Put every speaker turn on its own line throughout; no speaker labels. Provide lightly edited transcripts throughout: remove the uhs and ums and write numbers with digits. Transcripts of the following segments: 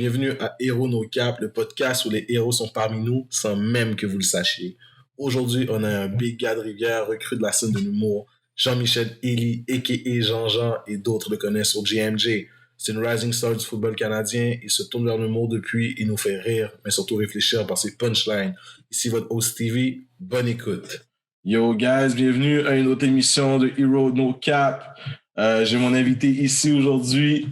bienvenue à Héros No Cap, le podcast où les héros sont parmi nous sans même que vous le sachiez. Aujourd'hui, on a un big gars de Rivière, recrue de la scène de l'humour, Jean-Michel Elie, a.k.a. Jean-Jean, et d'autres le connaissent sur GMJ. C'est une rising star du football canadien, il se tourne vers l'humour depuis, il nous fait rire, mais surtout réfléchir par ses punchlines. Ici votre host TV, bonne écoute. Yo guys, bienvenue à une autre émission de Héros No Cap. J'ai mon invité ici aujourd'hui,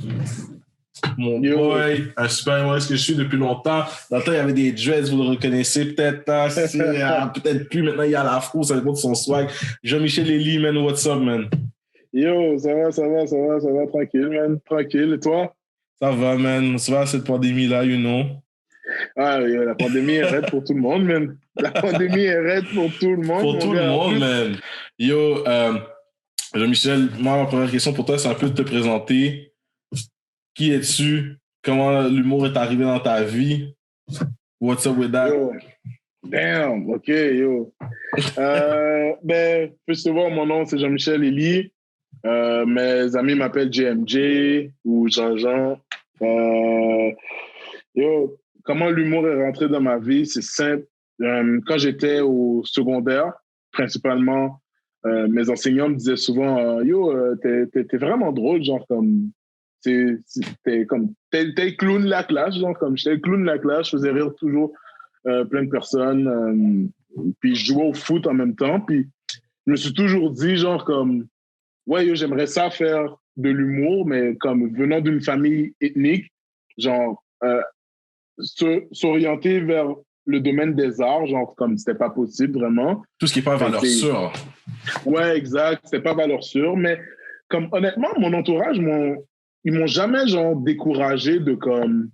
mon boy, un super humoriste que je suis depuis longtemps. Dans le temps, il y avait des dreads, vous le reconnaissez peut-être. Peut-être plus. Maintenant, il y a l'afro, ça dépend de son swag. Jean-Michel Elie, man, what's up, man?
Yo, ça va, tranquille, man. Tranquille, et toi?
Ça va, man. Ça va, cette pandémie-là, you know?
Ah, yo, la pandémie est raide pour tout le monde, man. La pandémie est raide pour tout le monde.
Pour tout le monde, man. Yo, Jean-Michel, moi, ma première question pour toi, c'est un peu de te présenter. Qui es-tu? Comment l'humour est arrivé dans ta vie? What's up with that?
Yo. Damn, OK, yo. First of all, mon nom, c'est Jean-Michel Elie. Mes amis m'appellent JMJ ou Jean-Jean. Yo, comment l'humour est rentré dans ma vie? C'est simple. Quand j'étais au secondaire, principalement, mes enseignants me disaient souvent t'es vraiment drôle, genre comme t'es le clown de la classe, genre comme j'étais le clown de la classe, je faisais rire toujours plein de personnes, puis je jouais au foot en même temps, puis je me suis toujours dit genre comme ouais, j'aimerais ça faire de l'humour, mais comme venant d'une famille ethnique, genre s'orienter vers le domaine des arts, genre comme c'était pas possible vraiment.
Tout ce qui est pas valeur sûre.
Ouais, exact, c'était pas valeur sûre, mais comme honnêtement, mon entourage, ils m'ont jamais genre découragé de comme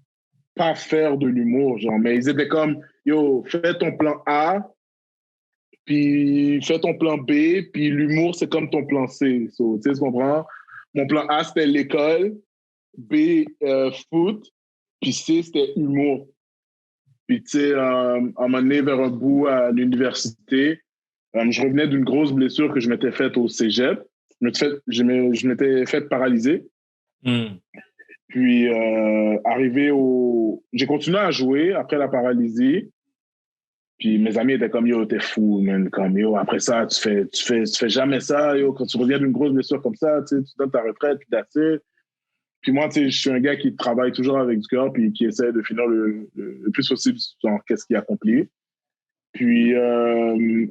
pas faire de l'humour, genre, mais ils étaient comme yo, fais ton plan A, puis fais ton plan B, puis l'humour c'est comme ton plan C. So, tu sais, tu comprends? Mon plan A c'était l'école, B foot, puis C c'était humour. Puis tu sais, à un moment donné, vers un bout à l'université, je revenais d'une grosse blessure que je m'étais faite au cégep. Je m'étais fait paralyser. Puis, j'ai continué à jouer après la paralysie. Puis, mes amis étaient comme, yo, t'es fou, man. Comme, yo, après ça, tu fais jamais ça, yo. Quand tu reviens d'une grosse blessure comme ça, tu donnes ta retraite, puis that's it. Puis moi, tu sais, je suis un gars qui travaille toujours avec du cœur, puis qui essaie de finir le plus possible, genre, qu'est-ce qu'il accomplit. Puis,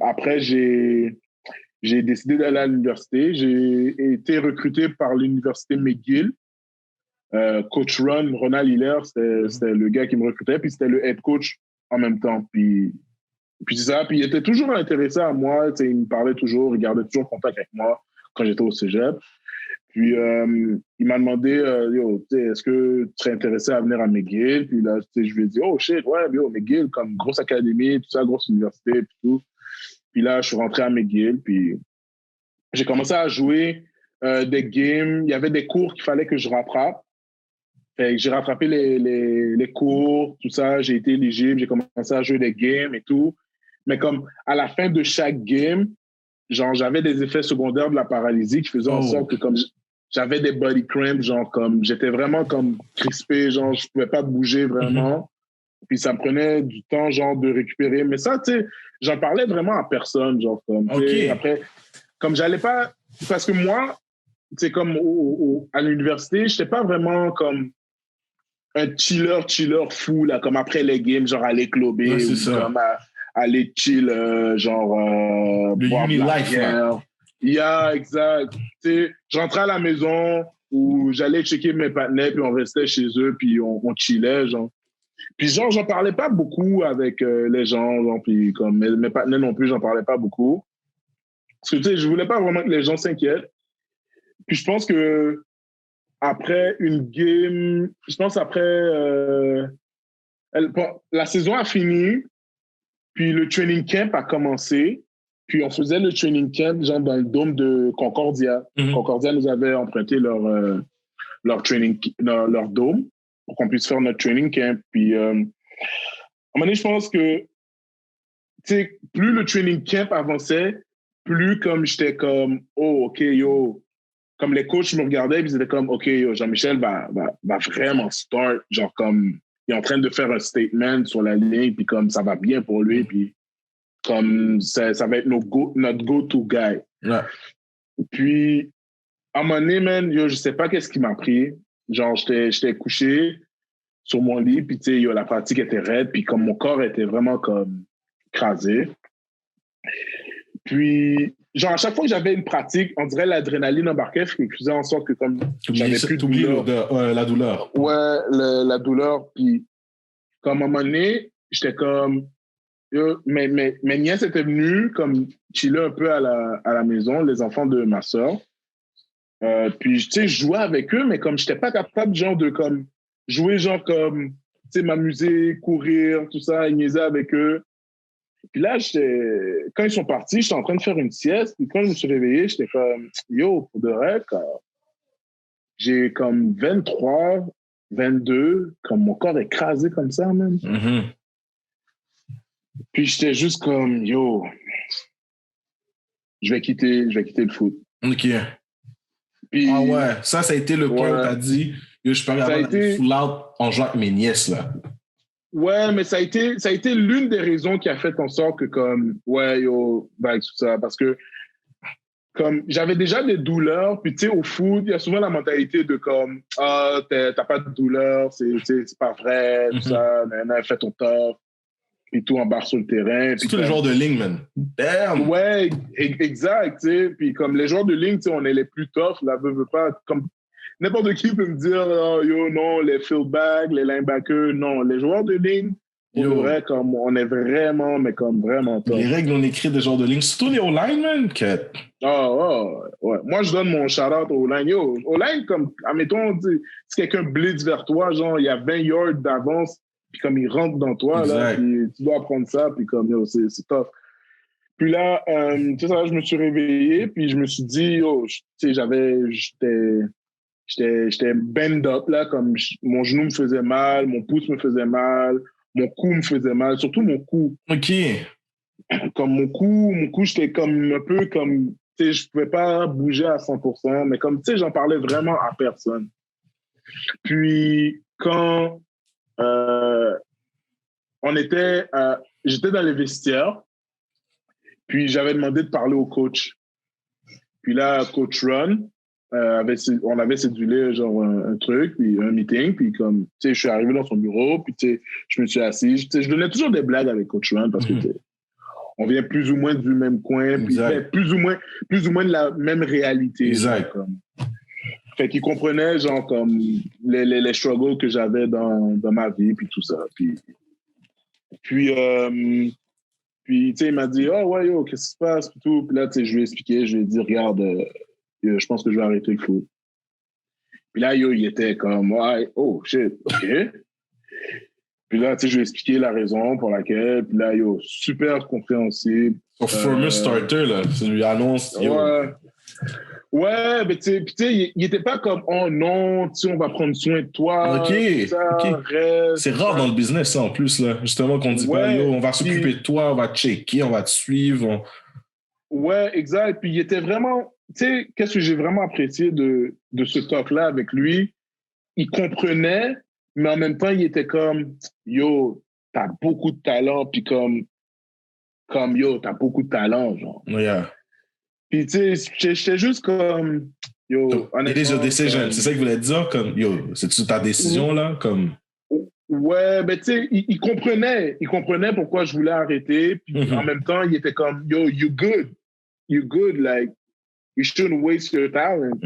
après, j'ai décidé d'aller à l'université. J'ai été recruté par l'université McGill. Coach Ronald Hiller, c'était le gars qui me recrutait, puis c'était le head coach en même temps. Puis c'est ça. Puis il était toujours intéressé à moi. Il me parlait toujours, il gardait toujours contact avec moi quand j'étais au cégep. Puis il m'a demandé, est-ce que tu serais intéressé à venir à McGill? Puis là, je lui ai dit, oh shit, ouais, yo, McGill, comme grosse académie, tout ça, grosse université, puis tout. Puis là, je suis rentré à McGill, puis j'ai commencé à jouer des games. Il y avait des cours qu'il fallait que je rattrape. Fait que j'ai rattrapé les cours, tout ça, j'ai été éligible, j'ai commencé à jouer des games et tout. Mais comme à la fin de chaque game, genre j'avais des effets secondaires de la paralysie qui faisaient en sorte que comme j'avais des body cramps, genre comme j'étais vraiment comme crispé, genre je pouvais pas bouger vraiment. Puis ça me prenait du temps genre de récupérer. Mais ça, tu sais, j'en parlais vraiment à personne, genre comme après, comme j'allais pas, parce que moi, tu sais, comme à l'université, j'étais pas vraiment comme un chiller fou, là, comme après les games, genre aller clubber, ou comme aller chill, genre
boire de la bière.
Yeah, exact. Tu sais, je rentrais à la maison où j'allais checker mes partenaires, puis on restait chez eux, puis on chillait, genre. Puis genre, j'en parlais pas beaucoup avec les gens, genre, puis comme mes partenaires non plus, j'en parlais pas beaucoup. Parce que, tu sais, je voulais pas vraiment que les gens s'inquiètent. Puis je pense que après une game, la saison a fini, puis le training camp a commencé, puis on faisait le training camp genre dans le dôme de Concordia. Concordia nous avait emprunté leur training, leur dôme pour qu'on puisse faire notre training camp. Puis à un moment donné, je pense que tu sais, plus le training camp avançait, plus comme j'étais comme oh ok yo. Comme les coachs me regardaient, ils étaient comme, OK, yo, Jean-Michel va vraiment start, genre comme, est en train de faire un statement sur la ligne, puis comme ça va bien pour lui, puis comme ça va être notre go-to guy.
Ouais.
Puis, à un moment donné, man, yo, je sais pas qu'est-ce qui m'a pris. Genre, j'étais couché sur mon lit, puis tu sais, la pratique était raide, puis comme mon corps était vraiment comme écrasé. Puis, genre, à chaque fois que j'avais une pratique, on dirait l'adrénaline embarquait, ce qui faisait en sorte que comme j'avais plus de douleur.
La douleur.
Ouais, la douleur. Puis, comme à un moment donné, j'étais comme... mes nièces étaient venues comme chiller un peu à la maison, les enfants de ma soeur. Puis, tu sais, je jouais avec eux, mais comme j'étais pas capable, genre, de comme jouer, genre, comme, tu sais, m'amuser, courir, tout ça, niaiser avec eux. Puis là, quand ils sont partis, j'étais en train de faire une sieste. Puis quand je me suis réveillé, j'étais comme, yo, pour de vrai, j'ai comme 23, 22, comme mon corps écrasé comme ça, même.
Mm-hmm.
Puis j'étais juste comme, yo, je vais quitter le foot.
OK.
Puis,
ah ouais, ça a été le point où t'as dit, yo, je peux avoir une full out en jouant avec mes nièces, là.
Ouais, mais ça a été l'une des raisons qui a fait en sorte que comme, ouais, yo, tout ça, parce que comme j'avais déjà des douleurs, puis tu sais, au foot, il y a souvent la mentalité de comme, ah, t'as pas de douleur, c'est pas vrai, tout ça, fais ton tort, puis tout embarque sur le terrain.
C'est tous les joueurs de ligne, man. Damn!
Ouais, exact, tu sais, puis comme les joueurs de ligne, tu sais, on est les plus tough, là, veut pas, comme n'importe qui peut me dire, oh, yo, non, les fullbacks, les linebackers, non, les joueurs de ligne, pour vrai, comme on est vraiment, mais comme vraiment tough.
Les règles non écrites des joueurs de ligne, surtout les O-line, man.
Ouais. Moi, je donne mon shout-out au line. Yo, au line, comme, admettons, si quelqu'un blitz vers toi, genre, il y a 20 yards d'avance, puis comme il rentre dans toi, exact. Là, puis tu dois prendre ça, puis comme, yo, c'est tough. Puis là, tu sais, je me suis réveillé, puis je me suis dit, yo, tu sais, j'étais bend up, là, comme mon genou me faisait mal, mon pouce me faisait mal, mon cou me faisait mal, surtout mon cou.
OK.
Comme mon cou, j'étais comme un peu comme, tu sais, je pouvais pas bouger à 100%, mais comme, tu sais, j'en parlais vraiment à personne. Puis, quand j'étais dans les vestiaires, puis j'avais demandé de parler au coach. Puis là, coach Ron, on avait cédulé genre un truc, puis un meeting, puis comme, tu sais, je suis arrivé dans son bureau, puis tu sais, je me suis assis. Tu sais, je donnais toujours des blagues avec coach Ron parce que, tu sais, on vient plus ou moins du même coin, puis plus ou moins de la même réalité.
Exact.
Genre, fait qu'il comprenait, genre, comme, les struggles que j'avais dans ma vie, puis tout ça. Puis tu sais, il m'a dit, oh ouais, yo, qu'est-ce qui se passe, puis tout. Puis là, tu sais, je lui ai expliqué, je lui ai dit, regarde, je pense que je vais arrêter le foot. Puis là, yo, il était comme, ouais, oh, shit, OK. Puis là, tu sais, je lui ai expliqué la raison pour laquelle. Puis là, yo, super compréhensible.
Son first starter, là, ça lui annonce. Yo.
Ouais, mais tu sais, il était pas comme, oh non, tu sais, on va prendre soin de toi.
OK.
Ça,
reste, c'est rare dans le business, ça, en plus, là. Justement, qu'on dit pas, yo, on va s'occuper de toi, on va te checker, on va te suivre.
Ouais, exact. Puis il était vraiment, tu sais, qu'est-ce que j'ai vraiment apprécié de ce talk-là avec lui? Il comprenait, mais en même temps, il était comme, yo, t'as beaucoup de talent, puis comme yo, t'as beaucoup de talent, genre.
Yeah.
Puis tu sais, j'étais juste comme, yo,
honnêtement. It is your decision. C'est ça qu'il voulait dire, comme, yo, c'est-tu ta décision, là, comme...
Ouais, mais tu sais, il comprenait pourquoi je voulais arrêter, puis en même temps, il était comme, yo, you good, like, you shouldn't waste your talent.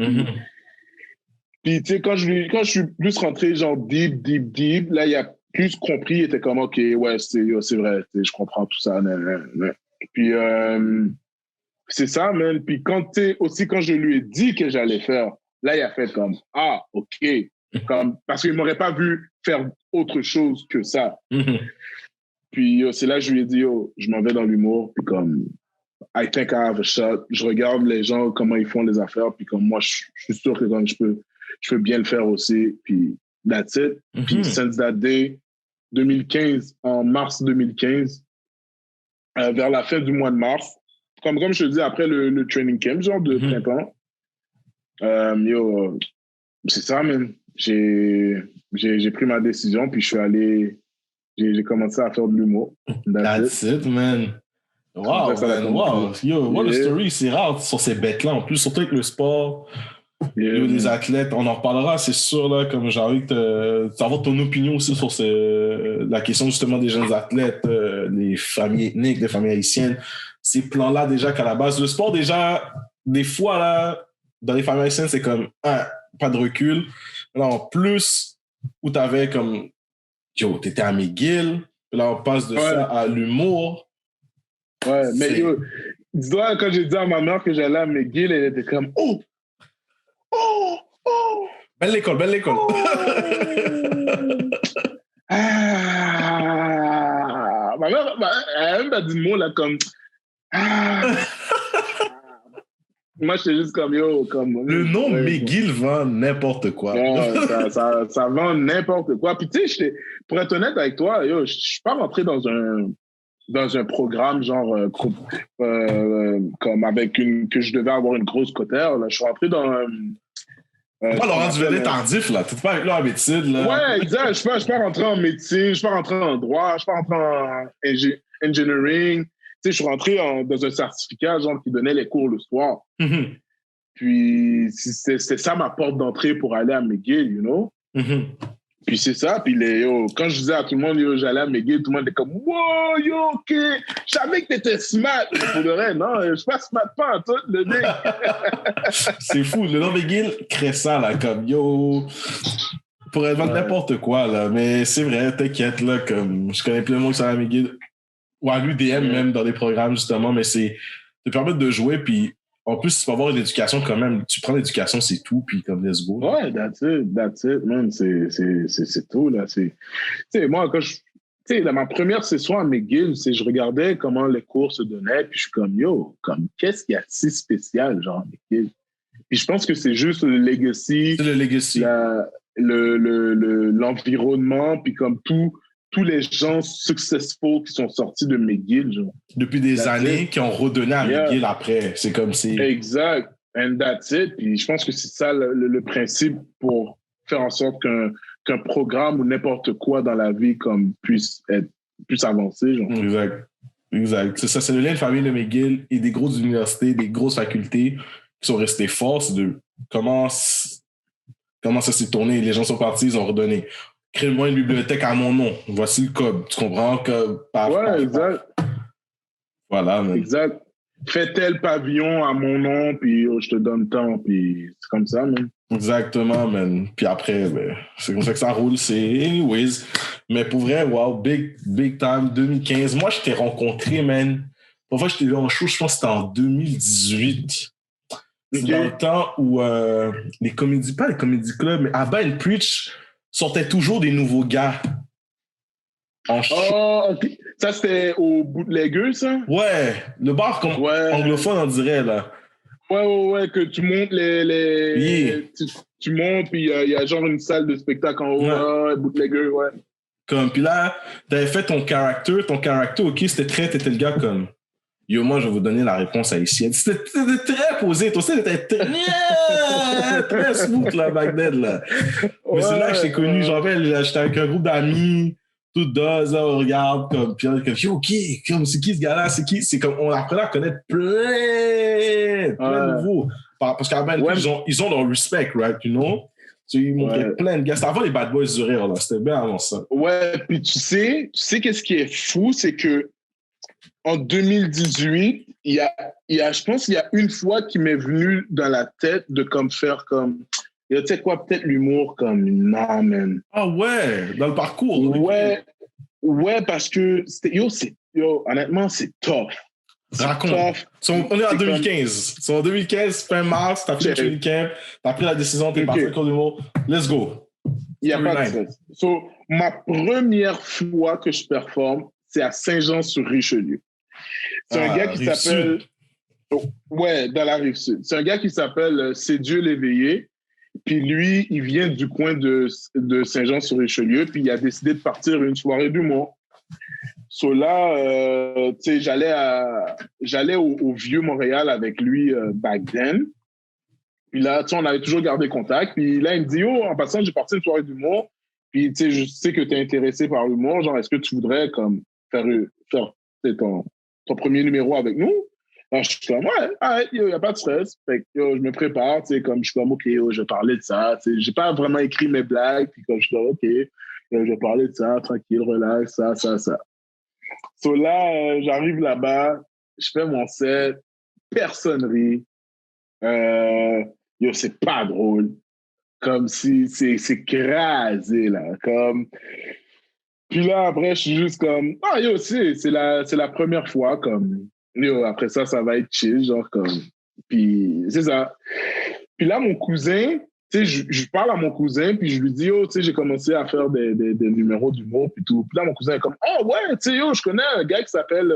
Puis, tu sais, quand je suis plus rentré, genre, deep, là, il a plus compris, il était comme, OK, ouais, c'est vrai, je comprends tout ça. Puis, c'est ça, man. Puis, quand je lui ai dit que j'allais faire, là, il a fait comme, ah, OK. Comme, parce qu'il ne m'aurait pas vu faire autre chose que ça. Puis, c'est là que je lui ai dit, je m'en vais dans l'humour, puis comme, I think I have a shot. Je regarde les gens, comment ils font les affaires, puis comme moi, je suis sûr que comme je peux bien le faire aussi. Puis that's it. Puis since that day, 2015, en mars 2015, vers la fin du mois de mars, comme je te dis, après le training camp, genre de printemps, c'est ça, man. j'ai pris ma décision, puis je suis allé, j'ai commencé à faire de l'humour.
That's it, man. Wow, man, wow. Yo, what a story, c'est rare sur ces bêtes-là, en plus, surtout avec le sport. Yo, les athlètes, on en reparlera, c'est sûr, là, comme j'ai envie de savoir ton opinion aussi sur la question justement des jeunes athlètes, les familles ethniques, les familles haïtiennes, ces plans-là déjà qu'à la base, le sport déjà, des fois, là, dans les familles haïtiennes, c'est comme, pas de recul. Là, en plus, où t'avais comme, yo, t'étais à McGill, là, on passe de ça à l'humour.
Ouais, mais yo, dis-toi, quand j'ai dit à ma mère que j'allais à McGill, elle était comme, oh!
Belle l'école, belle l'école. Oh.
Ma mère, elle a même pas dit le mot, là, comme, moi, j'étais juste comme, yo, comme...
Le nom McGill vend n'importe quoi.
Non, ça vend n'importe quoi. Puis, tu sais, pour être honnête avec toi, yo, je suis pas rentré dans un programme genre comme avec que je devais avoir une grosse cotère. Là. Je suis rentré dans
pas Laurent Duvernay tardif, là. T'es pas avec là en médecine, là.
Ouais, exact. Je suis pas rentré en médecine, je suis pas rentré en droit, je suis pas rentré en engineering. Tu sais, je suis rentré dans un certificat genre qui donnait les cours le soir.
Mm-hmm.
Puis c'est ça ma porte d'entrée pour aller à McGill, you know?
Mm-hmm.
Puis c'est ça, puis quand je disais à tout le monde, yo, j'allais à McGill, tout le monde était comme, wow, yo, ok, je savais que t'étais smart. Pour le reste, non, je suis pas smart pas en tout, le mec.
C'est fou, le nom McGill crée ça, là, comme, yo, pour être n'importe quoi, là, mais c'est vrai, t'inquiète, là, comme, je connais plein de monde qui sont à McGill, ou à l'UDM même, dans des programmes, justement, mais c'est te permettre de jouer, puis en plus, tu peux avoir une éducation quand même. Tu prends l'éducation, c'est tout, puis comme let's go.
Ouais, that's it, man. C'est tout, là. Tu sais, moi, quand ma première session à McGill, je regardais comment les cours se donnaient, puis je suis comme, yo, comme, qu'est-ce qu'il y a de si spécial, genre, à McGill? Puis je pense que c'est juste le legacy.
C'est le legacy.
L'environnement, puis comme tous les gens successful qui sont sortis de McGill, genre.
Depuis des années, qui ont redonné à McGill après. C'est comme si...
Exact. And that's it. Puis je pense que c'est ça le principe pour faire en sorte qu'un programme ou n'importe quoi dans la vie comme puisse avancer, genre.
Exact. C'est ça, c'est le lien de famille de McGill et des grosses universités, des grosses facultés qui sont restées fortes de comment ça s'est tourné. Les gens sont partis, ils ont redonné. Crée-moi une bibliothèque à mon nom. Voici le code. Tu comprends que...
Exact.
Voilà. Mais...
Exact. Fais tel pavillon à mon nom, puis je te donne tant, puis c'est comme ça, man.
Exactement, man. Puis après, c'est comme ça que ça roule. C'est anyways. Mais pour vrai, wow, big time, 2015. Moi, je t'ai rencontré, man. Pour fois, je t'ai vu en show, je pense que c'était en 2018. C'est dans le temps où pas les comédie clubs, mais Abba and Preach sortaient toujours des nouveaux gars.
OK. Ça, c'était au Bootlegger, ça?
Ouais, le bar anglophone, on dirait, là.
Ouais, que tu montes tu montes, puis il y a genre une salle de spectacle en haut, Bootlegger, ouais.
Comme, puis là, t'avais fait ton character, OK, t'étais le gars comme... Yo, moi, je vais vous donner la réponse haïtienne. C'était très posé. Toi aussi, t'étais très smooth, là, back then, là. Mais c'est là que je t'ai connu. J'étais avec un groupe d'amis, tout deux, là, on regarde, comme, puis on est comme, yo, OK, comme, c'est qui ce gars-là? C'est comme, on apprenait à connaître plein de nouveaux. Parce qu'à ben, ils ont leur respect, right, you know? Ils montraient plein de gars. C'était avant les Bad Boys du Rire, là. C'était bien avant ça.
Ouais, puis tu sais qu'est-ce qui est fou, c'est que en 2018, je pense qu'il y a une fois qui m'est venu dans la tête de comme faire comme, tu sais quoi, peut-être l'humour comme, non, man.
Ah ouais, dans le parcours.
Ouais, parce que, honnêtement, c'est tough.
Raconte. On est en 2015. C'est en 2015, fin mars, t'as fait le training camp, t'as pris la décision, t'es parti au cours d'humour. Let's go.
Il n'y a pas de stress. So, ma première fois que je performe, c'est à Saint-Jean-sur-Richelieu. C'est un gars qui s'appelle... Ouais, dans la Rive-Sud. C'est un gars qui s'appelle C'est Dieu l'éveillé. Puis lui, il vient du coin de Saint-Jean-sur-Richelieu. Puis il a décidé de partir une soirée d'humour. So là, tu sais, j'allais au Vieux Montréal avec lui back then. Puis là, tu sais, on avait toujours gardé contact. Puis là, il me dit, oh, en passant, j'ai parti une soirée d'humour. Puis, tu sais, je sais que tu es intéressé par l'humour. Genre, est-ce que tu voudrais, comme, faire ton premier numéro avec nous? Alors, je suis comme, ouais, il n'y a pas de stress. Fait que, yo, je me prépare, tu sais, comme, je suis comme, OK, yo, je vais parler de ça. Tu sais, j'ai pas vraiment écrit mes blagues. Puis, comme, je suis comme, OK, je vais parler de ça, tranquille, relax, ça. So là, j'arrive là-bas, je fais mon set, personne rit. Yo, c'est pas drôle. Comme si c'est crasé, là. Comme... Puis là, après, je suis juste comme, ah, yo, c'est la première fois, comme, yo, après ça, ça va être chill, genre, comme, puis c'est ça. Puis là, mon cousin, tu sais, je parle à mon cousin, puis je lui dis, oh, tu sais, j'ai commencé à faire des numéros d'humour, puis tout. Puis là, mon cousin est comme, oh, ouais, tu sais, yo, je connais un gars qui s'appelle,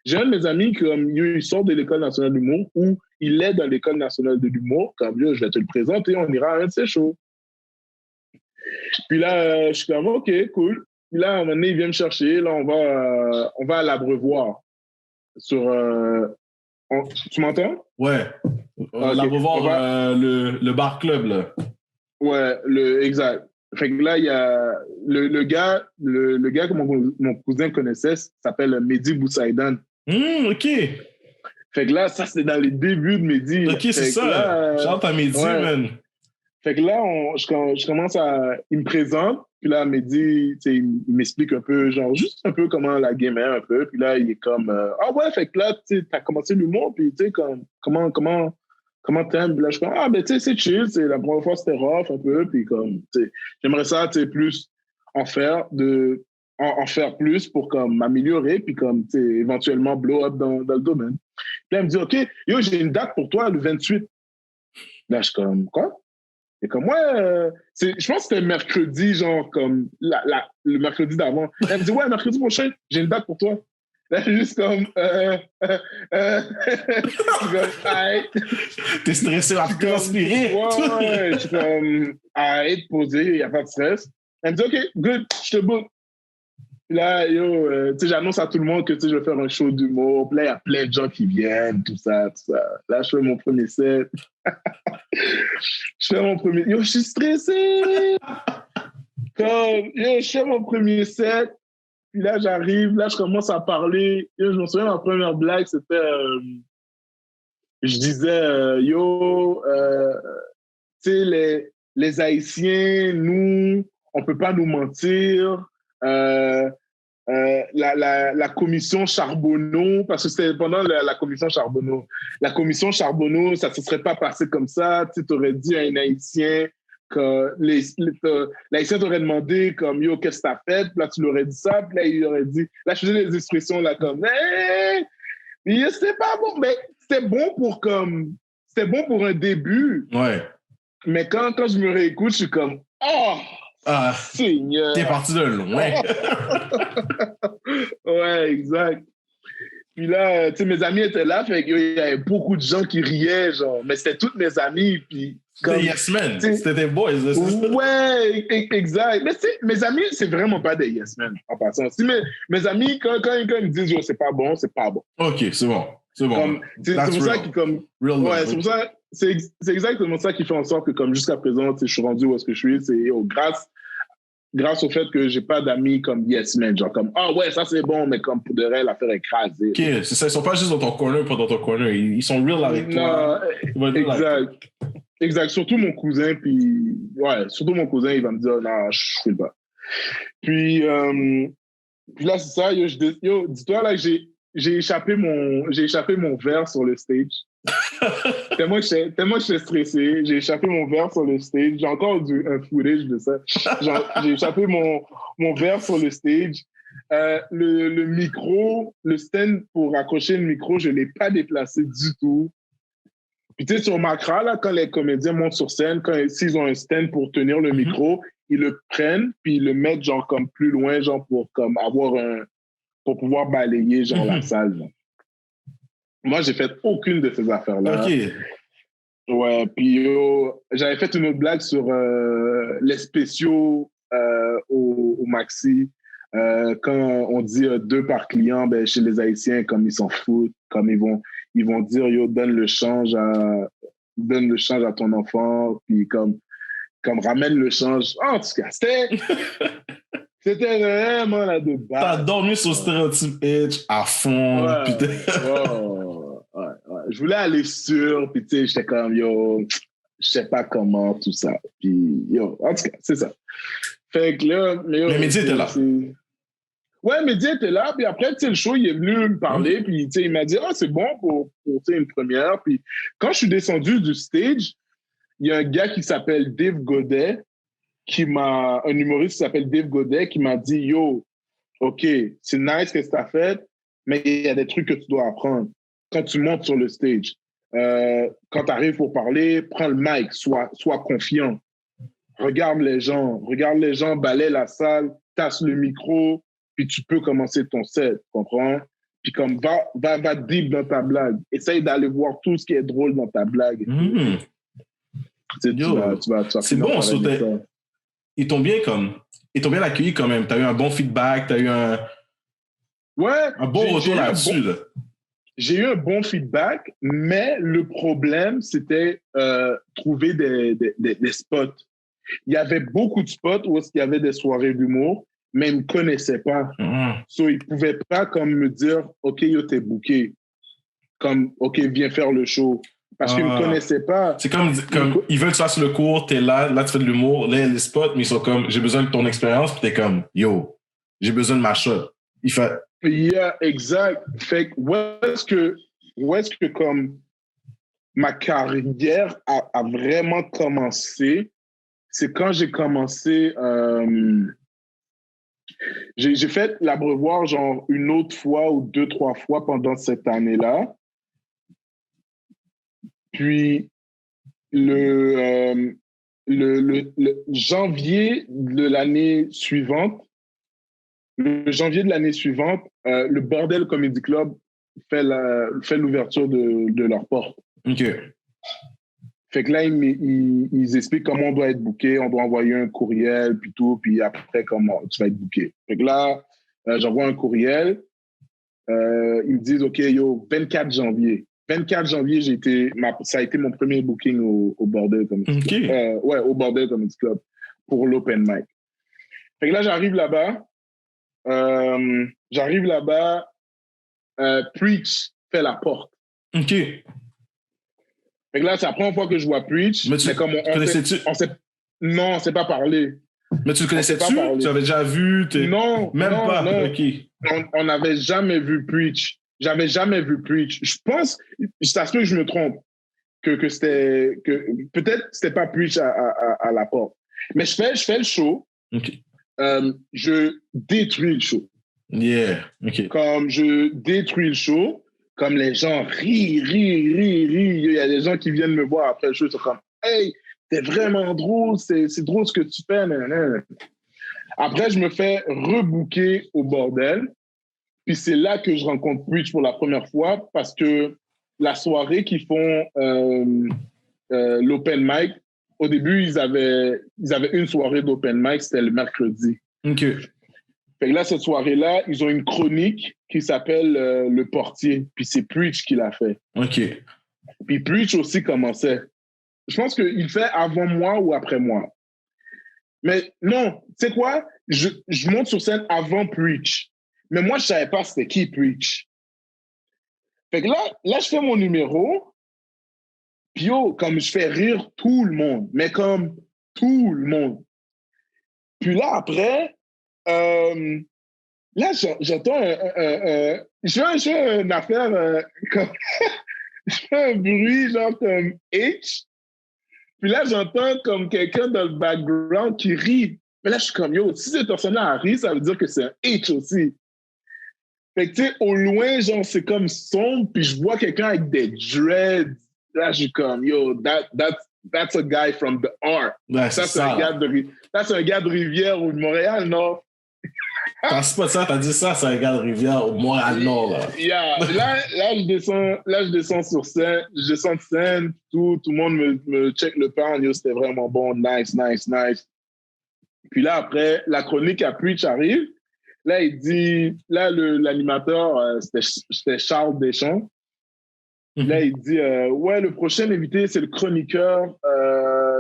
j'ai un de mes amis qui, il sort de l'École nationale de l'humour, ou il est dans l'École nationale de l'humour, comme, yo, je vais te le présenter, on ira à un de ses shows. Puis là, je suis comme, OK, cool. Puis là, à un moment donné, il vient me chercher. Là, on va à l'Abreuvoir. Tu m'entends?
Ouais. L'Abreuvoir, le bar club, là.
Ouais, exact. Fait que là, il y a le gars que mon cousin connaissait s'appelle Mehdi Boussaïdan.
OK.
Fait que là, ça, c'était dans les débuts de Mehdi.
OK, c'est ça. Chante à Mehdi,
ouais.
man.
Fait que là, je commence à... Il me présente, puis là, Mehdi, il m'explique un peu, genre, juste un peu comment la game est, un peu. Puis là, il est comme, ah ouais, fait que là, tu as commencé l'humour, puis tu sais, comment t'aimes? Puis là, je suis comme, ah, ben, tu sais, c'est chill, la première fois, c'était rough, un peu, puis comme, tu sais, j'aimerais ça, tu sais, plus en faire plus pour, comme, m'améliorer, puis comme, tu sais, éventuellement blow up dans le domaine. Puis là, il me dit, OK, yo, j'ai une date pour toi, le 28. Là, je suis comme, quoi? Et comme, ouais, je pense que c'était mercredi, genre, comme, le mercredi d'avant. Elle me dit, ouais, mercredi prochain, j'ai une date pour toi. Là, je suis juste comme,
T'es stressé à transpirer.
Ouais, je suis comme, arrête, poser, il n'y a pas de stress. Elle me dit, OK, good, je te book. Puis là, yo, tu sais, j'annonce à tout le monde que, tu sais, je vais faire un show d'humour. Puis là, il y a plein de gens qui viennent, tout ça. Là, je fais mon premier set. Yo, je suis stressé! Je fais mon premier set. Puis là, j'arrive. Là, je commence à parler. Yo, je me souviens, ma première blague, c'était... je disais, tu sais, les Haïtiens, nous, on peut pas nous mentir. La commission Charbonneau, parce que c'était pendant la commission Charbonneau. La commission Charbonneau, ça ne se serait pas passé comme ça. Tu aurais dit à un Haïtien que l'Haïtien t'aurait demandé comme, yo, qu'est-ce que t'as fait? Puis là, tu l'aurais dit ça. Puis là, il aurait dit, là, je faisais des expressions là comme, c'était pas bon, mais c'était bon pour un début.
Ouais.
Mais quand je me réécoute, je suis comme, oh! Seigneur!
T'es parti de loin.
Ouais, exact. Puis là, tu sais, mes amis étaient là, fait qu'il y avait beaucoup de gens qui riaient, genre. Mais c'était tous mes amis, puis...
C'était Yes Men, c'était des boys.
Ouais, exact. Mais mes amis, c'est vraiment pas des Yes Men, en passant. Si mes amis, quand ils me disent, oh, c'est pas bon, c'est pas bon.
OK, c'est bon. C'est bon.
C'est pour ça qu'ils, comme... Ouais, c'est pour ça... C'est exactement ça qui fait en sorte que, comme jusqu'à présent, je suis rendu où est-ce que je suis, c'est grâce au fait que j'ai pas d'amis comme Yes Men, genre comme, ah ouais, ça c'est bon, mais comme pour de vrai, l'affaire est écrasée.
OK, c'est ça, ils sont pas juste dans ton corner, pas dans ton corner, ils sont real avec toi.
Exact. Exact, surtout mon cousin, puis, ouais, surtout mon cousin, il va me dire, non, je fais pas. Puis là, c'est ça, dis-toi là que j'ai échappé mon verre sur le stage. tellement que j'étais stressé, j'ai échappé mon verre sur le stage. J'ai encore un footage de ça. J'ai échappé mon verre sur le stage. Le micro, le stand pour accrocher le micro, je ne l'ai pas déplacé du tout. Puis tu sais, sur Macra, là, quand les comédiens montent sur scène, s'ils ont un stand pour tenir le micro, ils le prennent, puis ils le mettent genre comme plus loin, genre pour comme pour pouvoir balayer genre la salle. Genre. Moi, j'ai fait aucune de ces affaires-là.
OK.
Ouais, puis j'avais fait une autre blague sur les spéciaux au Maxi. Quand on dit 2 par client, ben, chez les Haïtiens, comme ils s'en foutent, comme ils vont dire, yo, donne le change donne le change à ton enfant, puis comme ramène le change. En tout cas, c'était vraiment la de base.
T'as dormi sur stéréotype Edge à fond.
Ouais, je voulais aller sûr, puis tu sais, j'étais comme, yo, je sais pas comment, tout ça. Puis, yo, en tout cas, c'est ça. Fait que là...
Mais Mehdi était là.
Ouais, Mehdi était là, puis après, tu sais, le show, il est venu me parler, puis tu sais, il m'a dit, c'est bon pour une première. Puis quand je suis descendu du stage, il y a un gars qui s'appelle Dave Godet, un humoriste qui s'appelle Dave Godet, qui m'a dit, yo, OK, c'est nice ce que tu as fait, mais il y a des trucs que tu dois apprendre quand tu montes sur le stage. Quand tu arrives pour parler, prends le mic, sois confiant. Regarde les gens, balaye la salle, tasse le micro, puis tu peux commencer ton set, comprends? Puis comme va deep dans ta blague. Essaye d'aller voir tout ce qui est drôle dans ta blague. Tu vas
c'est bon, ils t'ont bien accueilli quand même. T'as eu un bon feedback, t'as eu un bon retour là-dessus.
J'ai eu un bon feedback, mais le problème, c'était trouver des spots. Il y avait beaucoup de spots où il y avait des soirées d'humour, mais ils ne me connaissaient pas. So, ils ne pouvaient pas comme me dire, OK, yo, t'es booké. Comme, OK, viens faire le show. Parce qu'ils ne me connaissaient pas.
C'est comme ils veulent que tu fasses le cours, t'es là tu fais de l'humour, là, les spots, mais ils sont comme, j'ai besoin de ton expérience, puis t'es comme, yo, j'ai besoin de ma shot.
Yeah, exact. Fait que où est-ce que comme ma carrière a vraiment commencé, c'est quand j'ai commencé, j'ai fait l'Abreuvoir genre une autre fois ou 2-3 fois pendant cette année-là. Puis le janvier de l'année suivante, le Bordel Comedy Club fait l'ouverture de leur porte.
OK.
Fait que là, ils expliquent comment on doit être booké, on doit envoyer un courriel, puis tout, puis après, comment tu vas être booké. Fait que là, j'envoie un courriel, ils me disent, OK, yo, 24 janvier. 24 janvier, ça a été mon premier booking au Bordel Comedy Club. Au Bordel Comedy Club pour l'open mic. Fait que là, j'arrive là-bas, Preach fait la porte.
OK.
Fait que là, c'est la première fois que je vois Preach.
Mais comme
non, on s'est pas parlé.
Mais tu le connaissais-tu? Tu l'avais déjà vu?
Non.
Même pas?
Non.
OK.
On n'avait jamais vu Preach. J'avais jamais vu Preach. Je pense, ça se peut que je me trompe, que peut-être c'était pas Preach à la porte. Mais je fais le show.
OK.
Je détruis le show.
Yeah. OK.
Comme je détruis le show, comme les gens rient. Il y a des gens qui viennent me voir après le show, ils sont comme « Hey, t'es vraiment drôle, c'est drôle ce que tu fais. » Après, je me fais rebooker au Bordel. Puis c'est là que je rencontre Preach pour la première fois parce que la soirée qu'ils font l'open mic, au début, ils avaient une soirée d'open mic, c'était le mercredi.
OK.
Fait que là, cette soirée-là, ils ont une chronique qui s'appelle Le Portier. Puis c'est Preach qui l'a fait.
OK.
Puis Preach aussi commençait. Je pense qu'il fait avant moi ou après moi. Mais non, tu sais quoi? Je monte sur scène avant Preach. Mais moi, je ne savais pas c'était qui Preach. Fait que là, je fais mon numéro. Puis comme je fais rire tout le monde. Mais comme tout le monde. Puis là, après... là, j'entends je fais une affaire comme je fais un bruit genre comme H. Puis là, j'entends comme quelqu'un dans le background qui rit. Mais là, je suis comme, yo, si cette personne-là rit, ça veut dire que c'est un H aussi. Fait que, tu sais, au loin, genre, c'est comme sombre, puis je vois quelqu'un avec des dreads. Là, je suis comme, yo, that's a guy from the art.
Ouais,
c'est un gars de Rivière ou de Montréal, non?
C'est pas ça, t'as dit ça, c'est un gars de Rivière au Montréal-Nord, là.
Yeah. Là, je descends sur scène, je descends de scène, tout le monde me check le pan, c'était vraiment bon, nice. Puis là, après, la chronique à Preach arrive. Là, il dit, là, l'animateur, c'était Charles Deschamps. Là, il dit, ouais, le prochain invité, c'est le chroniqueur,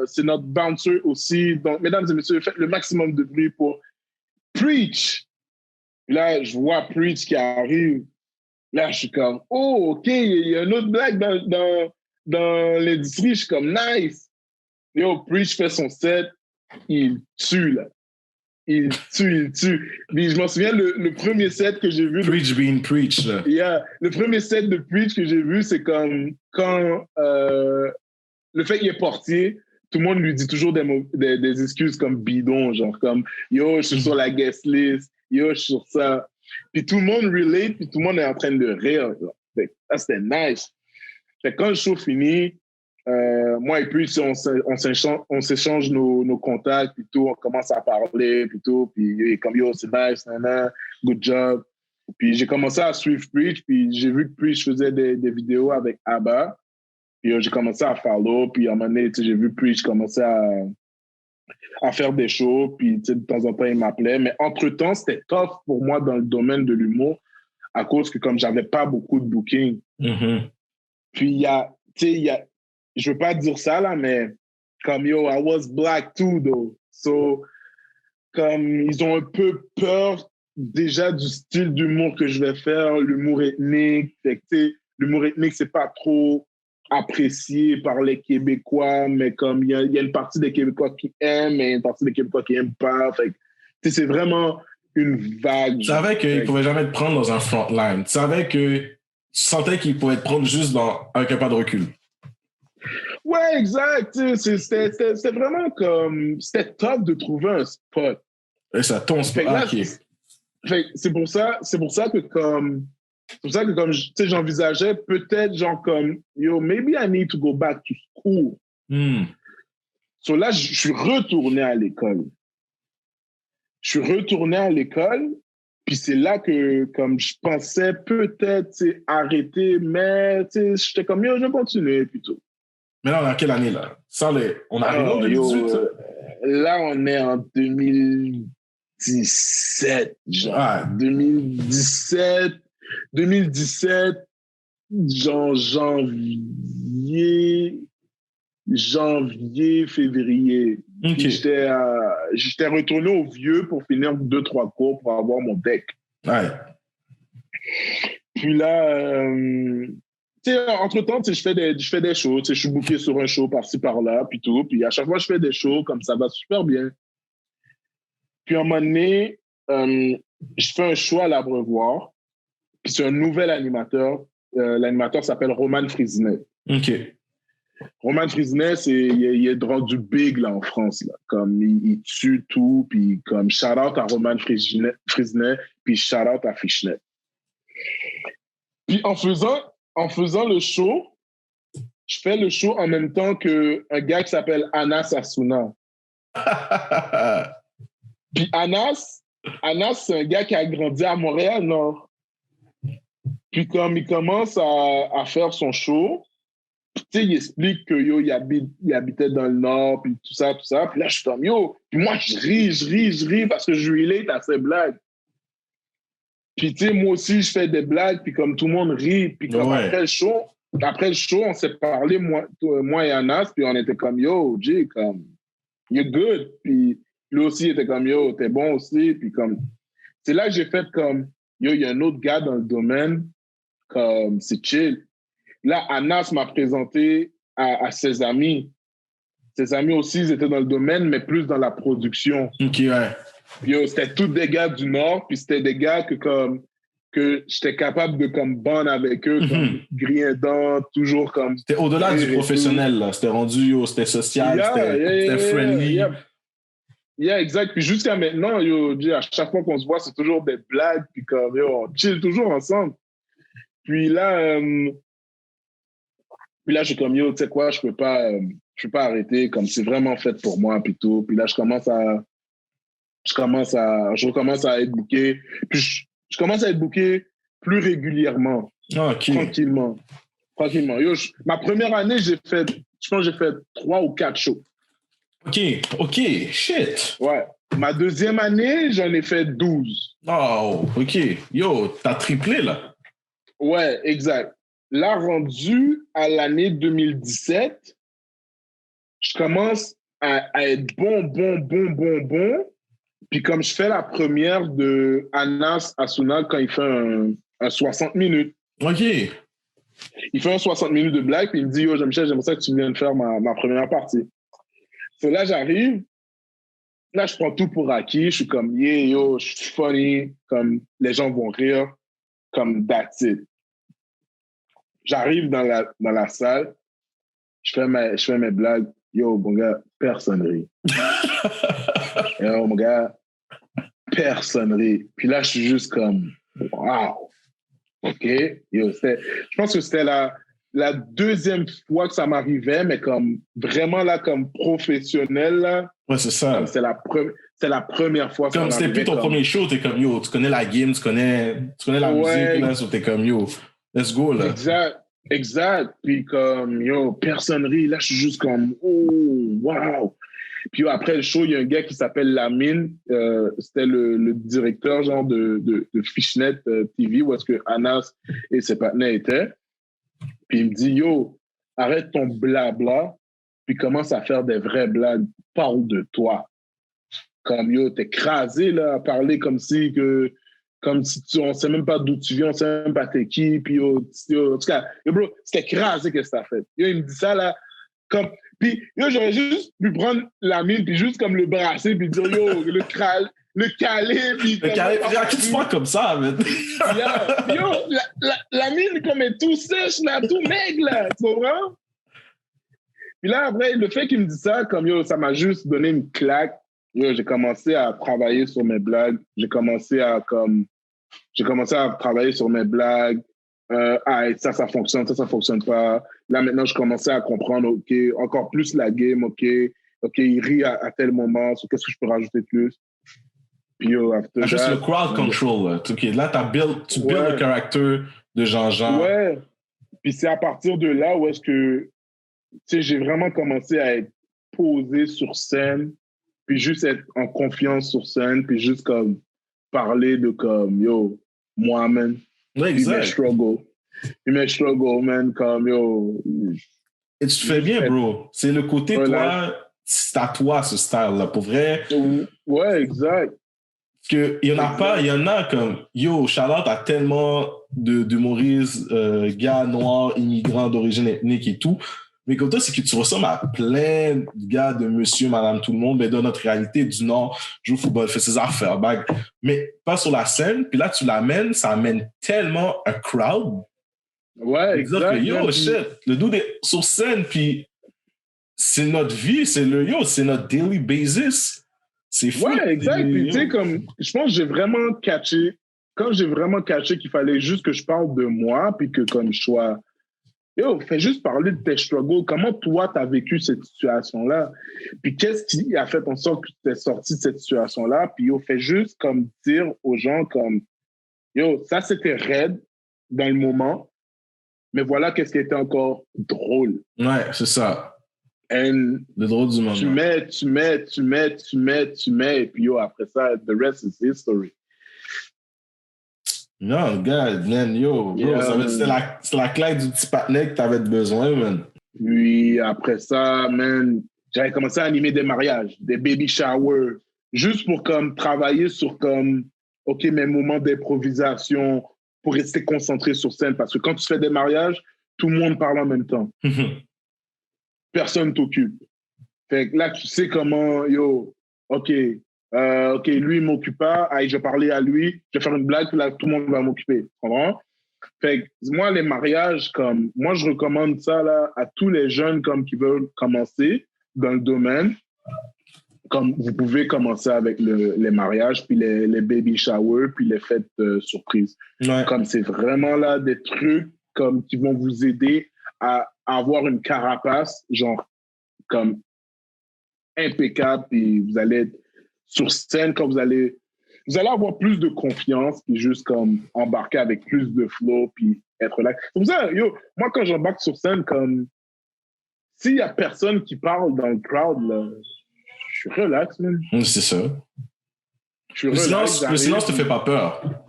c'est notre bouncer aussi. Donc, mesdames et messieurs, faites le maximum de bruit pour Preach. Là, je vois Preach qui arrive. Là, je suis comme, oh, OK, il y a une autre blague dans l'industrie. Je suis comme, nice. Yo, Preach fait son set. Il tue, là. Il tue. Puis je m'en souviens, le premier set que j'ai vu...
Preach being preach, là.
Yeah, le premier set de Preach que j'ai vu, c'est comme quand le fait qu'il est portier, tout le monde lui dit toujours des excuses comme bidon, genre comme « Yo, je suis sur la guest list. Yo, je suis sur ça. » Puis tout le monde relate, puis tout le monde est en train de rire. Fait, c'était nice. Fait, quand le show finit, moi et puis on s'échange nos contacts, puis tout, on commence à parler, puis tout, puis comme yo, c'est nice, nana, good job. Puis j'ai commencé à suivre Preach, puis j'ai vu que Preach faisait des vidéos avec Abba, puis j'ai commencé à follow, puis à un moment donné, j'ai vu Preach commencer à faire des shows, puis de temps en temps, il m'appelait. Mais entre-temps, c'était tough pour moi dans le domaine de l'humour, à cause que comme j'avais pas beaucoup de booking.
Mm-hmm.
Puis il y a, je veux pas dire ça là, mais comme yo, I was black too though. So, comme ils ont un peu peur déjà du style d'humour que je vais faire, l'humour ethnique. Fait que, l'humour ethnique, c'est pas trop apprécié par les Québécois, mais comme il y a une partie des Québécois qui aiment et une partie des Québécois qui aiment pas. Fait que, c'est vraiment une vague.
Tu savais qu'ils pouvaient jamais te prendre dans un frontline. Tu savais que tu sentais qu'ils pouvaient te prendre juste avec un pas de recul.
Ouais, exact. C'était vraiment comme... C'était top de trouver un spot.
Et ça, ton spot.
C'est pour ça que comme... C'est pour ça que comme, j'envisageais peut-être genre comme, yo, maybe I need to go back to school. So là, je suis retourné à l'école. Puis c'est là que, comme je pensais peut-être arrêter, mais j'étais comme, yo, je vais continuer plutôt.
Mais là, on est en quelle année, là? On arrive en 2018,
là, on est en 2017, genre. 2017, genre janvier, février. Okay. J'étais retourné au vieux pour finir 2-3 cours pour avoir mon deck.
Ouais.
Puis là, entre-temps, je fais des shows. Je suis booké sur un show par-ci, par-là, puis tout. Puis à chaque fois, je fais des shows, comme ça va super bien. Puis à un moment donné, je fais un show à l'Abreuvoir. Puis c'est un nouvel animateur. L'animateur s'appelle Roman Frizinet.
OK.
Roman Frizinet, il est rendu big là, en France. Là. Comme il tue tout. Puis comme shout-out à Roman Frizinet, puis shout-out à Fishnet. Puis en faisant le show, je fais le show en même temps qu'un gars qui s'appelle Anas Assouna. Puis Anas, c'est un gars qui a grandi à Montréal-Nord. Puis comme il commence à faire son show, il explique que yo, il habitait dans le Nord, puis tout ça. Puis là, je suis comme yo. Puis moi, je ris parce que je relate à ces blagues. Puis moi aussi, je fais des blagues, puis comme tout le monde rit. Puis comme après le show, on s'est parlé, moi et Anas, puis on était comme yo, Jay, comme you're good. Puis lui aussi, il était comme yo, t'es bon aussi. Puis comme, c'est là que j'ai fait comme yo, il y a un autre gars dans le domaine, comme c'est chill. Là, Anas m'a présenté à ses amis. Ses amis aussi, ils étaient dans le domaine, mais plus dans la production.
OK, ouais.
Yo, c'était tous des gars du Nord, puis c'était des gars que j'étais capable de comme bond avec eux, comme griendant, toujours comme...
C'était au-delà du professionnel, là. C'était rendu, c'était social, c'était friendly.
Yeah, exact. Puis jusqu'à maintenant, yo, à chaque fois qu'on se voit, c'est toujours des blagues, puis comme, yo, on chill toujours ensemble. Puis là, je suis comme, yo, tu sais quoi, je peux pas arrêter, comme c'est vraiment fait pour moi, puis tout. Puis là, je recommence à être booké. Puis je commence à être booké plus régulièrement.
Okay.
Tranquillement. Yo, ma première année, je pense que j'ai fait 3 ou 4 shows.
OK, shit.
Ouais. Ma deuxième année, j'en ai fait 12.
Oh, OK. Yo, t'as triplé, là.
Ouais, exact. là, rendu à l'année 2017, je commence à être bon. Puis comme je fais la première de Anas Asuna quand il fait un 60 minutes.
OK.
Il fait un 60 minutes de blague, puis il me dit, yo, Jean-Michel, j'aimerais ça que tu viennes faire ma première partie. So là, j'arrive. Là, je prends tout pour acquis. Je suis comme, yeah, yo, je suis funny. Comme, les gens vont rire. Comme, that's it. J'arrive dans la salle. Je fais mes blagues. Yo, mon gars, personne rit. Yo, mon gars, personne rit. Puis là, je suis juste comme, wow. OK. Yo, je pense que c'était la deuxième fois que ça m'arrivait, mais comme vraiment là, comme professionnel, là.
Ouais, c'est ça.
C'est la première fois.
Comme c'était plus ton premier show, t'es comme, yo, tu connais la game, tu connais la musique, là, so t'es comme, yo, let's go, là.
Exact. Puis comme, yo, personne rit. Là, je suis juste comme, oh, wow. Puis yo, après le show, il y a un gars qui s'appelle Lamine. C'était le directeur, genre, de Fishnet TV, où est-ce que Anas et ses partenaires étaient. Puis il me dit, yo, arrête ton blabla, puis commence à faire des vraies blagues. Parle de toi. Comme, yo, t'es crasé, là, à parler comme si on sait même pas d'où tu viens, on sait même pas t'es qui, puis yo, en tout cas, yo, bro, c'était crasé que t'as fait. Yo, il me dit ça, là, comme, puis yo, j'aurais juste pu prendre la mine, puis juste comme le brasser, puis dire, yo, le caler, puis...
Le caler, à qui tu parles comme ça, man?
Yo, la mine, comme, est tout sèche, là, tout maigre, là, tu comprends? Puis là, après, le fait qu'il me dise ça, comme, yo, ça m'a juste donné une claque. Yo, j'ai commencé à travailler sur mes blagues. J'ai commencé à travailler sur mes blagues. Ça fonctionne, ça fonctionne pas. Là, maintenant, je commençais à comprendre, OK, encore plus la game, OK, il rit à tel moment, so qu'est-ce que je peux rajouter plus? Puis, yo, after that...
Juste le crowd control, là. OK, là, tu build le caractère de Jean-Jean.
Ouais. Puis c'est à partir de là où est-ce que, tu sais, j'ai vraiment commencé à être posé sur scène, puis juste être en confiance sur scène, puis juste comme parler de comme, yo, moi, man.
Ouais, exact.
Puis mes struggles, man, comme, yo.
Et tu fais bien, bro. C'est le côté, toi, c'est à toi, ce style-là, pour vrai.
Ouais, exact.
Parce qu'il y en a pas, il y en a comme, yo, Charlotte a tellement d'humoristes, gars noirs, immigrants d'origine ethnique et tout. Mais comme toi, c'est que tu ressembles à plein de gars, de monsieur, madame, tout le monde, mais dans notre réalité du Nord, joue au football, fait ses affaires, bague. Mais pas sur la scène, puis là, tu l'amènes, ça amène tellement un crowd.
Ouais, exact.
Que, yo, shit, le dude est sur scène, puis c'est notre vie, c'est notre daily basis. C'est fou.
Ouais, exact. Puis tu sais, comme, je pense que j'ai vraiment catché qu'il fallait juste que je parle de moi, puis que comme je sois... Yo, fais juste parler de tes struggles. Comment toi, tu as vécu cette situation-là? Puis qu'est-ce qui a fait en sorte que tu es sorti de cette situation-là? Puis yo, fais juste comme dire aux gens comme, yo, ça c'était raide dans le moment, mais voilà qu'est-ce qui était encore drôle.
Ouais, c'est ça.
Le
drôle du moment.
Tu mets, et puis yo, après ça, the rest is history.
Non, God, man, yo, bro, c'était la claque du petit patinet que t'avais besoin, man.
Puis après ça, man, j'avais commencé à animer des mariages, des baby showers, juste pour comme travailler sur comme, OK, mes moments d'improvisation, pour rester concentré sur scène. Parce que quand tu fais des mariages, tout le monde parle en même temps. Personne t'occupe. Fait que là, tu sais comment, yo, OK, lui, il ne m'occupe pas. Allez, je vais parler à lui. Je vais faire une blague, puis là, tout le monde va m'occuper. Tu comprends? Fait que moi, les mariages, comme, moi, je recommande ça là, à tous les jeunes comme, qui veulent commencer dans le domaine. Comme vous pouvez commencer avec les mariages, puis les baby showers, puis les fêtes surprises.
Ouais.
Comme c'est vraiment là des trucs comme, qui vont vous aider à avoir une carapace, genre, comme impeccable, puis vous allez être sur scène, quand vous allez avoir plus de confiance, puis juste comme embarquer avec plus de flow, puis être là. C'est pour ça, yo, moi, quand j'embarque sur scène, comme, s'il y a personne qui parle dans le crowd, là, je suis relax, man.
C'est ça.
Le
silence te fait pas peur.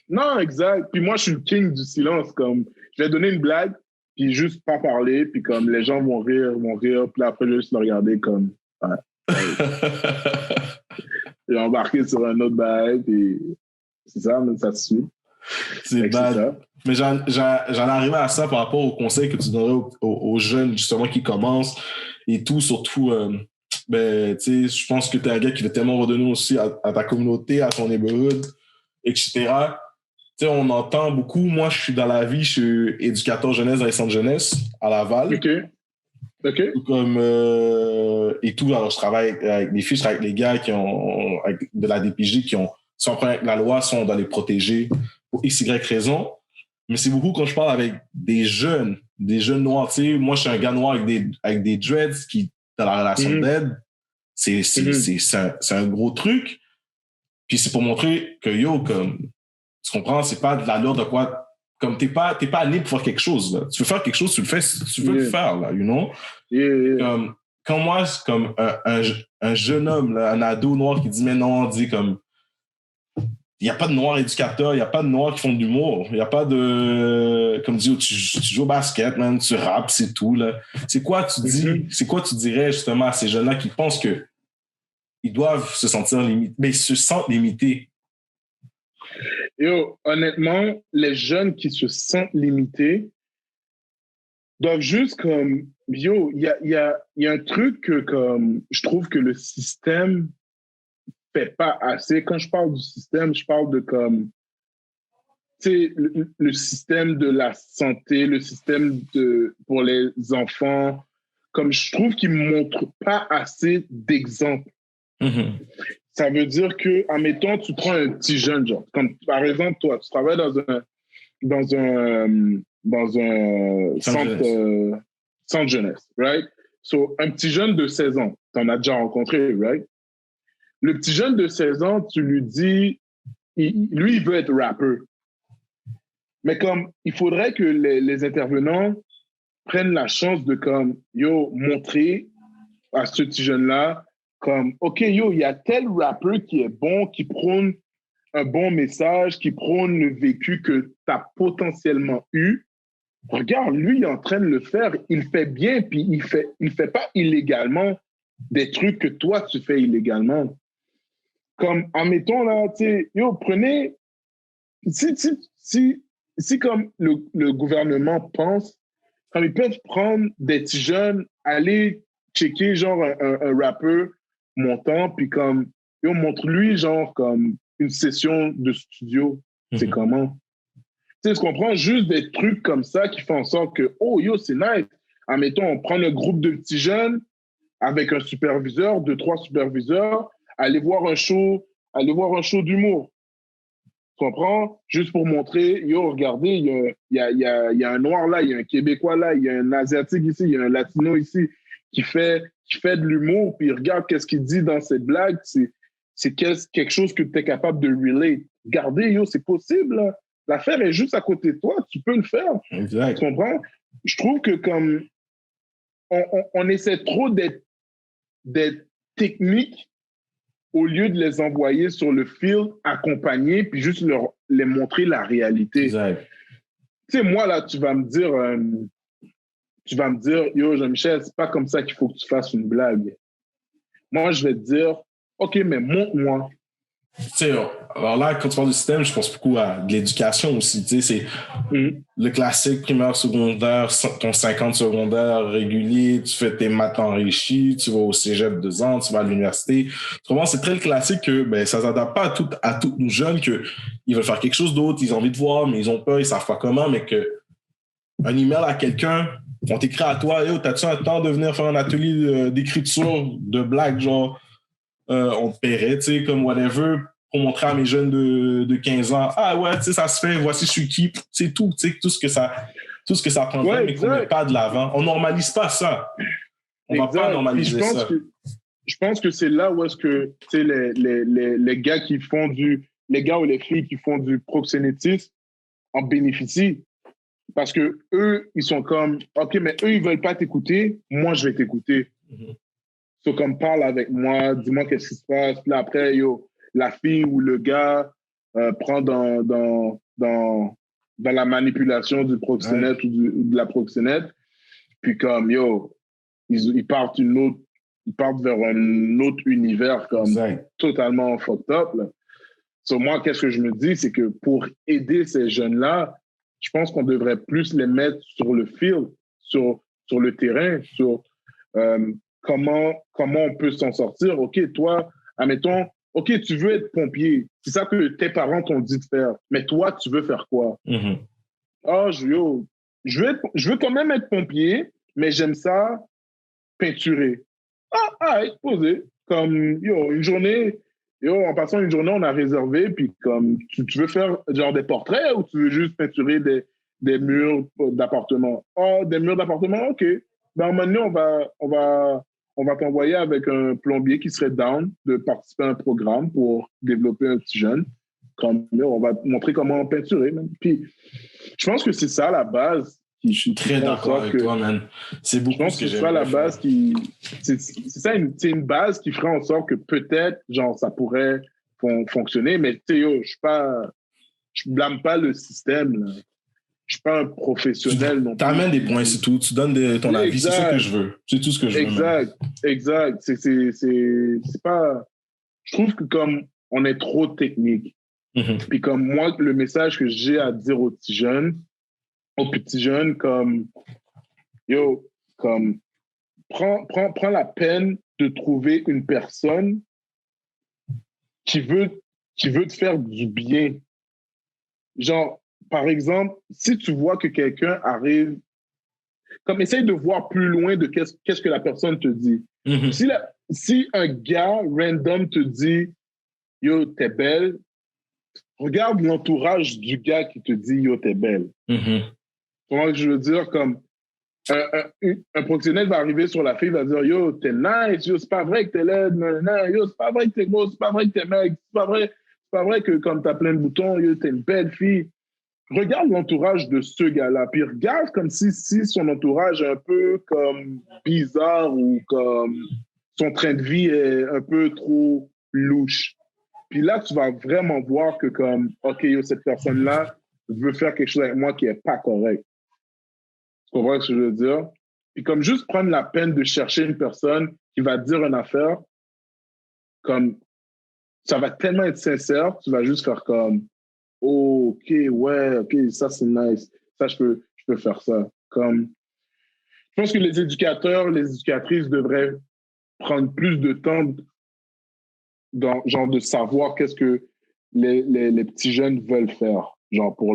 Non, exact. Puis moi, je suis le king du silence, comme, je vais donner une blague, puis juste pas parler, puis comme les gens vont rire, puis là, après, je vais juste le regarder comme, ouais. J'ai embarqué sur un autre bail, puis c'est ça, mais ça se suit.
C'est bad. Mais j'en arrive à ça par rapport aux conseils que tu donnerais aux jeunes, justement, qui commencent et tout, surtout, ben, tu sais, je pense que tu es un gars qui veut tellement redonner aussi à ta communauté, à ton neighborhood, etc. Tu sais, on entend beaucoup. Moi, je suis dans la vie, je suis éducateur jeunesse dans les centres jeunesse à Laval.
OK.
Comme, et tout, alors je travaille avec des filles, je travaille avec les gars qui ont, avec de la DPJ, qui ont, sont en problème avec la loi, sont dans les protégés pour X, Y raison. Mais c'est beaucoup quand je parle avec des jeunes noirs, tu sais, moi je suis un gars noir avec des dreads qui, dans la relation d'aide, c'est un gros truc. Puis c'est pour montrer que yo, comme, tu comprends, c'est pas de la loi de quoi, comme t'es pas libre pour faire quelque chose, là. Tu veux faire quelque chose, tu le fais, tu veux le faire, là, you know? Comme, quand moi, c'est comme un jeune homme, là, un ado noir qui dit, mais non, dit comme, il n'y a pas de noirs éducateurs, il n'y a pas de noirs qui font de l'humour, il n'y a pas de, comme dit, tu joues au basket, man, tu rappes, c'est tout, là. C'est quoi tu dirais justement à ces jeunes-là qui pensent que ils doivent se sentir limités, mais ils se sentent limités?
Yo, honnêtement, les jeunes qui se sentent limités doivent juste comme, yo, il y a un truc que comme, je trouve que le système fait pas assez. Quand je parle du système, je parle de comme, tu sais, le système de la santé, le système pour les enfants, comme je trouve qu'il ne montre pas assez d'exemples.
Mm-hmm.
Ça veut dire que, admettons, tu prends un petit jeune, genre, comme par exemple, toi, tu travailles dans un centre jeunesse, right? So, un petit jeune de 16 ans, tu en as déjà rencontré, right? Le petit jeune de 16 ans, tu lui dis, lui, il veut être rappeur. Mais comme, il faudrait que les intervenants prennent la chance de, comme, yo, montrer à ce petit jeune-là, comme, OK, yo, il y a tel rappeur qui est bon, qui prône un bon message, qui prône le vécu que tu as potentiellement eu. Regarde, lui, il est en train de le faire, il fait bien, puis il fait pas illégalement des trucs que toi, tu fais illégalement. Comme, admettons, là, tu sais, yo, prenez, si comme le gouvernement pense, comme ils peuvent prendre des petits jeunes, aller checker, genre, un rappeur montant, puis comme, yo, montre-lui, genre, comme une session de studio, c'est comment? Tu sais, je comprends juste des trucs comme ça qui font en sorte que, oh, yo, c'est nice. Admettons, on prend un groupe de petits jeunes avec un superviseur, 2-3 superviseurs, aller voir un show d'humour. Tu comprends? Juste pour montrer, yo, regardez, il y a un Noir là, il y a un Québécois là, il y a un Asiatique ici, il y a un Latino ici qui fait de l'humour, puis regarde qu'est-ce qu'il dit dans cette blague, c'est quelque chose que tu es capable de relate. Regardez, yo, c'est possible, là. L'affaire est juste à côté de toi, tu peux le faire.
Exact.
Tu comprends? Je trouve que comme on essaie trop d'être techniques au lieu de les envoyer sur le field, accompagner, puis juste les montrer la réalité.
Exact.
Tu sais, moi, là, tu vas me dire, yo, Jean-Michel, c'est pas comme ça qu'il faut que tu fasses une blague. Moi, je vais te dire, OK, mais montre-moi.
Tu sais, alors là, quand tu parles du système, je pense beaucoup à de l'éducation aussi. Tu sais, c'est le classique primaire, secondaire, ton 50 secondaire régulier, tu fais tes maths enrichis, tu vas au cégep 2 ans, tu vas à l'université. Autrement, c'est très le classique que ben, ça ne s'adapte pas à tous nos jeunes, qu'ils veulent faire quelque chose d'autre, ils ont envie de voir, mais ils ont peur, ils ne savent pas comment, mais qu'un email à quelqu'un, on t'écrit à toi, yo, t'as-tu un temps de venir faire un atelier d'écriture, de blagues, genre, on te paierait, tu sais, comme whatever, pour montrer à mes jeunes de 15 ans, ah ouais, tu sais, ça se fait, voici je suis qui, c'est tout, tu sais, tout ce que ça prendrait, ouais, mais qu'on ne met pas de l'avant. On normalise pas ça. On va pas normaliser ça.
Je pense que c'est là où est-ce que, tu sais, les gars qui font les gars ou les filles qui font du proxénétisme en bénéficient. Parce que eux, ils sont comme, OK, mais eux, ils veulent pas t'écouter, moi, je vais t'écouter. So, comme, parle avec moi, dis-moi qu'est-ce qui se passe. Puis là, après, yo, la fille ou le gars prend dans dans la manipulation du proxénète ou de la proxénète. Puis comme, ils partent vers un autre univers comme totalement fucked up. Là. So, moi, qu'est-ce que je me dis, c'est que pour aider ces jeunes-là, je pense qu'on devrait plus les mettre sur le field, sur le terrain, sur comment on peut s'en sortir. OK, toi, admettons, OK, tu veux être pompier. C'est ça que tes parents t'ont dit de faire. Mais toi, tu veux faire quoi? Je veux quand même être pompier, mais j'aime ça peinturer. Exposé. Comme, une journée, en passant une journée, on a réservé, puis comme, tu veux faire genre des portraits ou tu veux juste peinturer des murs d'appartement? Des murs d'appartement? OK. Ben, à un moment donné, on va t'envoyer avec un plombier qui serait down de participer à un programme pour développer un petit jeune. Comme, on va te montrer comment peinturer. Même. Puis, je pense que c'est ça la base.
Je suis très d'accord avec toi, man. C'est beaucoup ce que j'aime.
C'est ça la base qui... C'est une base qui ferait en sorte que peut-être, genre, ça pourrait fonctionner, mais tu sais, je blâme pas le système, là. Je suis pas un professionnel non plus.
T'amènes des points, c'est tout. Tu donnes ton avis. C'est ça que je veux. C'est tout ce que je veux.
Exact. C'est pas... Je trouve que comme on est trop technique. Puis comme moi, le message que j'ai à dire aux petits jeunes, comme, prends la peine de trouver une personne qui veut te faire du bien. Genre, par exemple, si tu vois que quelqu'un arrive, comme essaye de voir plus loin de qu'est-ce que la personne te dit. Si un gars random te dit, yo, t'es belle, regarde l'entourage du gars qui te dit, yo, t'es belle. Comment je veux dire, comme un proxénète va arriver sur la fille, va dire, yo, t'es nice, yo, c'est pas vrai que t'es laide, yo, c'est pas vrai que t'es beau, c'est pas vrai que t'es mec, c'est pas vrai que comme t'as plein de boutons, yo, t'es une belle fille. Regarde l'entourage de ce gars-là, puis regarde comme si son entourage est un peu comme bizarre ou comme son train de vie est un peu trop louche. Puis là, tu vas vraiment voir que comme, OK, cette personne-là veut faire quelque chose avec moi qui est pas correct. Tu comprends ce que je veux dire? Puis comme juste prendre la peine de chercher une personne qui va te dire une affaire, comme ça va tellement être sincère, tu vas juste faire comme, oh, OK, ouais, OK, ça c'est nice. Ça, je peux faire ça. Comme, je pense que les éducateurs, les éducatrices devraient prendre plus de temps genre de savoir qu'est-ce que les petits jeunes veulent faire, genre pour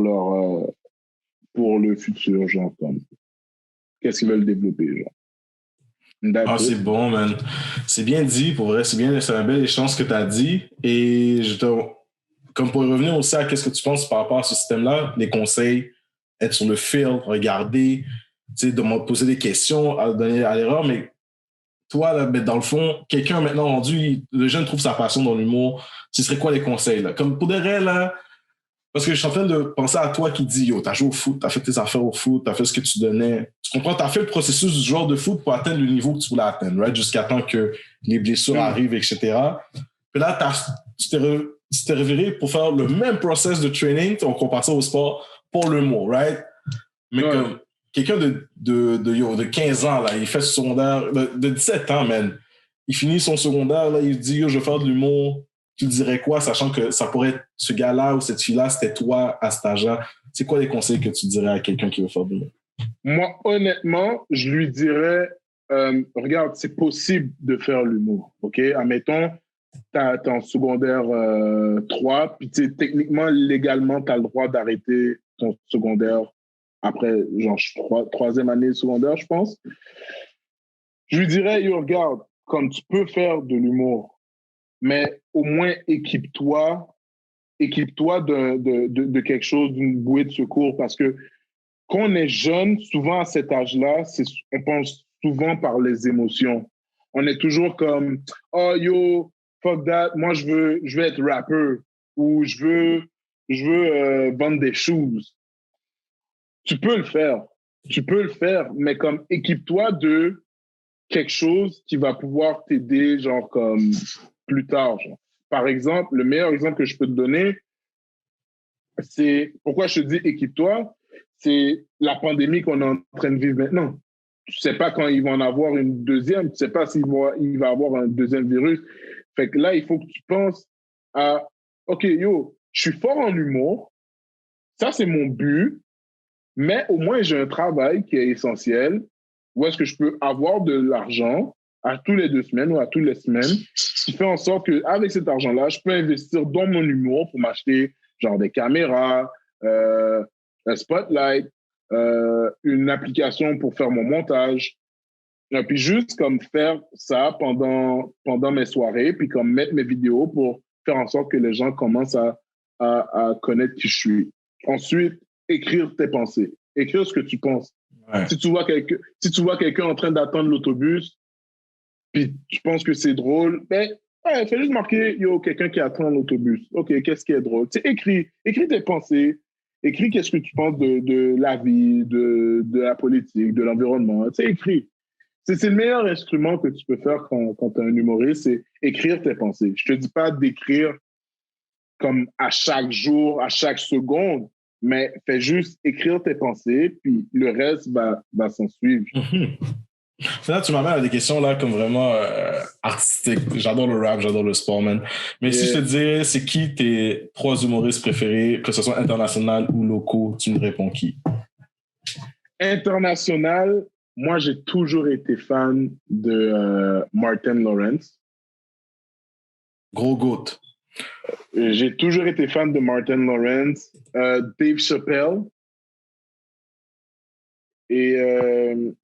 le futur, genre comme qu'est-ce qu'ils veulent développer, genre.
C'est bon, man. C'est bien dit, pour vrai, c'est un bel échange que tu as dit. Et comme pour revenir aussi à qu'est-ce que tu penses par rapport à ce système-là, les conseils, être sur le field, regarder, tu sais, de me poser des questions, à donner à l'erreur, mais toi, là, ben, dans le fond, quelqu'un maintenant rendu, le jeune trouve sa passion dans l'humour, ce serait quoi les conseils, là? Comme pour des rêves, là, parce que je suis en train de penser à toi qui dis, yo, t'as joué au foot, t'as fait tes affaires au foot, t'as fait ce que tu donnais. Tu comprends? T'as fait le processus du joueur de foot pour atteindre le niveau que tu voulais atteindre, right? Jusqu'à temps que les blessures arrivent, etc. Puis là, tu t'es reviré pour faire le même process de training, on compare ça au sport, pour l'humour, right? Mais comme quelqu'un de 15 ans, là, il fait son secondaire, de 17 ans, man, il finit son secondaire, là, il dit, yo, je veux faire de l'humour. Tu dirais quoi, sachant que ça pourrait être ce gars-là ou cette fille-là, c'était toi à cet âge-là? C'est quoi les conseils que tu dirais à quelqu'un qui veut faire de l'humour?
Moi, honnêtement, je lui dirais, regarde, c'est possible de faire l'humour, OK? Admettons, t'es en secondaire 3, puis techniquement, légalement, t'as le droit d'arrêter ton secondaire après, genre, troisième année secondaire, je pense. Je lui dirais, yo, regarde, comme tu peux faire de l'humour, mais au moins équipe-toi de quelque chose, d'une bouée de secours, parce que quand on est jeune, souvent à cet âge-là, on pense souvent par les émotions. On est toujours comme, oh yo, fuck that, moi je veux être rappeur ou je veux vendre des choses. Tu peux le faire, mais comme équipe-toi de quelque chose qui va pouvoir t'aider, genre comme plus tard. Genre. Par exemple, le meilleur exemple que je peux te donner, c'est pourquoi je te dis équipe-toi, c'est la pandémie qu'on est en train de vivre maintenant. Tu sais pas quand ils vont en avoir une deuxième, tu sais pas il va avoir un deuxième virus. Fait que là, il faut que tu penses à, OK, yo, je suis fort en humour, ça c'est mon but, mais au moins j'ai un travail qui est essentiel, où est-ce que je peux avoir de l'argent à tous les 2 semaines ou à toutes les semaines, qui fait en sorte qu'avec cet argent-là, je peux investir dans mon humour pour m'acheter genre des caméras, un spotlight, une application pour faire mon montage. Et puis juste comme faire ça pendant mes soirées, puis comme mettre mes vidéos pour faire en sorte que les gens commencent à connaître qui je suis. Ensuite, écrire tes pensées. Écrire ce que tu penses. Ouais. Si tu vois quelqu'un en train d'attendre l'autobus, puis tu penses que c'est drôle, ben, ouais, fais juste marquer, yo, quelqu'un qui attend l'autobus. OK, qu'est-ce qui est drôle? Tu sais, écris tes pensées. Écris qu'est-ce que tu penses de la vie, de la politique, de l'environnement. Tu sais, écris. C'est le meilleur instrument que tu peux faire quand tu es un humoriste, c'est écrire tes pensées. Je te dis pas d'écrire comme à chaque jour, à chaque seconde, mais fais juste écrire tes pensées, puis le reste va s'en suivre.
Là, tu m'amènes à des questions là comme vraiment artistiques. J'adore le rap, j'adore le sport, man. Mais si je te disais, c'est qui tes 3 humoristes préférés, que ce soit international ou locaux, tu me réponds qui?
International, moi, j'ai toujours été fan de Martin Lawrence.
Gros goat.
J'ai toujours été fan de Martin Lawrence. Dave Chappelle. Et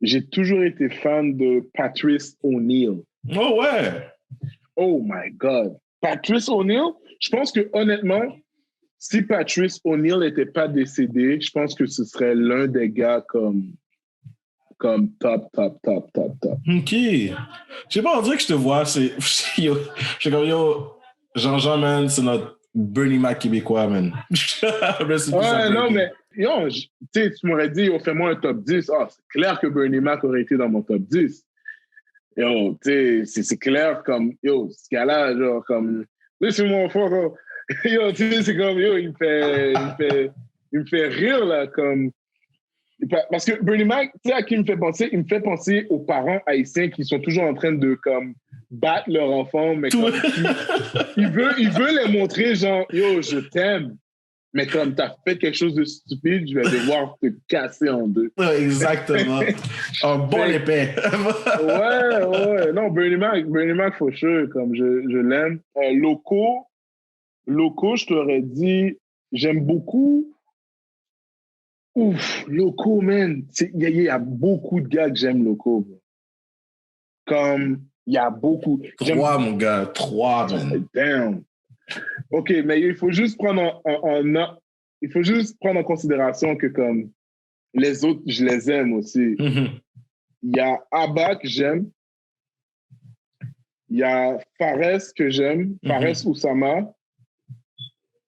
j'ai toujours été fan de Patrice O'Neal.
Oh ouais!
Oh my God! Patrice O'Neal, je pense que honnêtement, si Patrice O'Neal n'était pas décédé, je pense que ce serait l'un des gars comme top.
OK. Je sais pas, on dirait que je te vois, je suis comme, yo, Jean-Jean, man, c'est notre Bernie Mac québécois, man.
Ouais, non, mais yo, tu m'aurais dit, yo, fais-moi un top 10. Ah, c'est clair que Bernie Mac aurait été dans mon top 10. Yo, tu sais, c'est clair comme, yo, ce gars-là, genre, comme, laissez-moi fort, yo, tu sais, c'est comme, yo, il me fait rire, là, comme, parce que Bernie Mac, tu sais à qui il me fait penser? Il me fait penser aux parents haïtiens qui sont toujours en train de, comme, battre leur enfant, mais comme, il veut les montrer, genre, yo, je t'aime. Mais comme t'as fait quelque chose de stupide, je vais devoir te casser en deux.
Ouais, exactement. Un bon épais.
ouais. Non, Bernie Mac, for sure, comme je l'aime. Locaux, je t'aurais dit, j'aime beaucoup. Ouf, locaux, man. Il y a beaucoup de gars que j'aime locaux. Comme, il y a beaucoup.
3, mon gars. 3, man.
Damn. OK, mais il faut juste prendre en considération que comme les autres, je les aime aussi. Il y a Abba que j'aime. Il y a Fares que j'aime. Fares Oussama.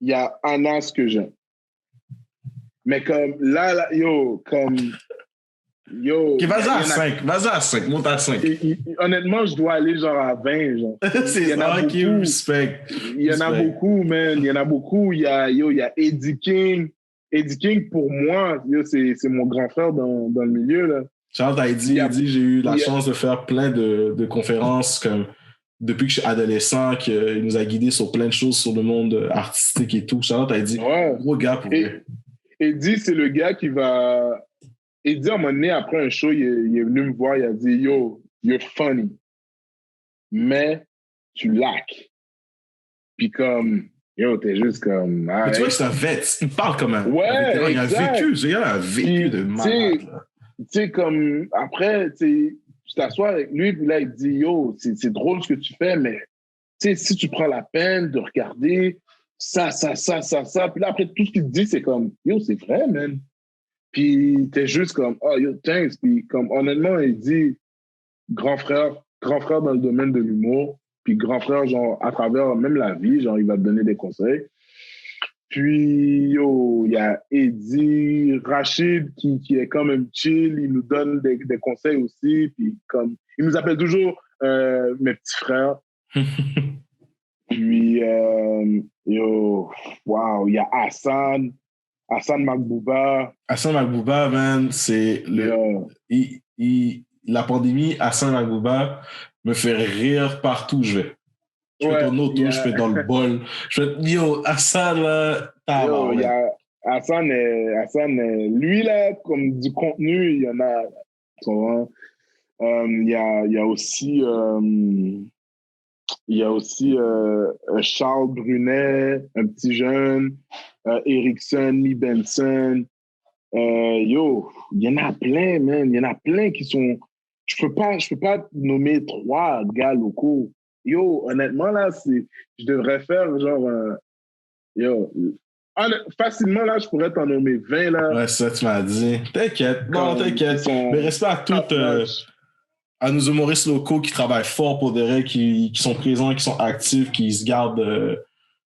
Il y a Anas que j'aime. Mais comme là yo.
Okay, vas-y à 5, monte à 5.
Honnêtement, je dois aller genre à 20. Genre.
C'est ça qui respect.
Il y en a beaucoup, man. Il y en a beaucoup. Il y a Eddie King. Eddie King, pour moi, c'est mon grand frère dans le milieu. Là.
Charles a dit, j'ai eu la chance de faire plein de conférences comme depuis que je suis adolescent, qu'il nous a guidés sur plein de choses sur le monde artistique et tout. Charles a dit, gros gars pour lui.
Eddie, c'est le gars qui va... Eddie, à un moment donné, après un show, il est venu me voir, il a dit, yo, you're funny, mais tu laques. Puis comme, yo, t'es juste comme...
Mais tu vois que c'est un vet, il parle comme un...
Ouais,
il a vécu, ce gars a vécu de malade.
Tu sais, comme, après, tu t'assois avec lui, puis là, il dit, yo, c'est drôle ce que tu fais, mais tu sais, si tu prends la peine de regarder ça, puis là, après, tout ce qu'il te dit, c'est comme, yo, c'est vrai, man. Puis t'es juste comme, oh, yo, thanks. Puis comme, honnêtement, il dit, grand frère dans le domaine de l'humour, puis grand frère, genre, à travers même la vie, genre, il va te donner des conseils. Puis, yo, il y a Eddie, Rachid, qui est quand même chill, il nous donne des conseils aussi, puis comme, il nous appelle toujours mes petits frères. Puis, Yo, wow, il y a Hassan Makbouba.
Hassan Makbouba, man, c'est
Yo,
la pandémie, Hassan Makbouba me fait rire partout où je vais. Je fais
ouais,
ton auto, je fais dans le bol. Yo, Hassan, là,
yo, il y
ouais.
a lui là, comme du contenu, il y en a. Tu vois. Il y a aussi, Charles Brunet, un petit jeune, Erickson, Lee Benson. Yo, il y en a plein, man. Il y en a plein qui sont. Je peux pas nommer 3 gars locaux. Yo, honnêtement, là, je devrais faire genre. Yo, facilement, là, je pourrais t'en nommer 20, là.
Ouais, ça, tu m'as dit. T'inquiète, non, t'inquiète. Mais respect à toutes, à nos humoristes locaux qui travaillent fort pour des règles, qui sont présents, qui sont actifs, qui se gardent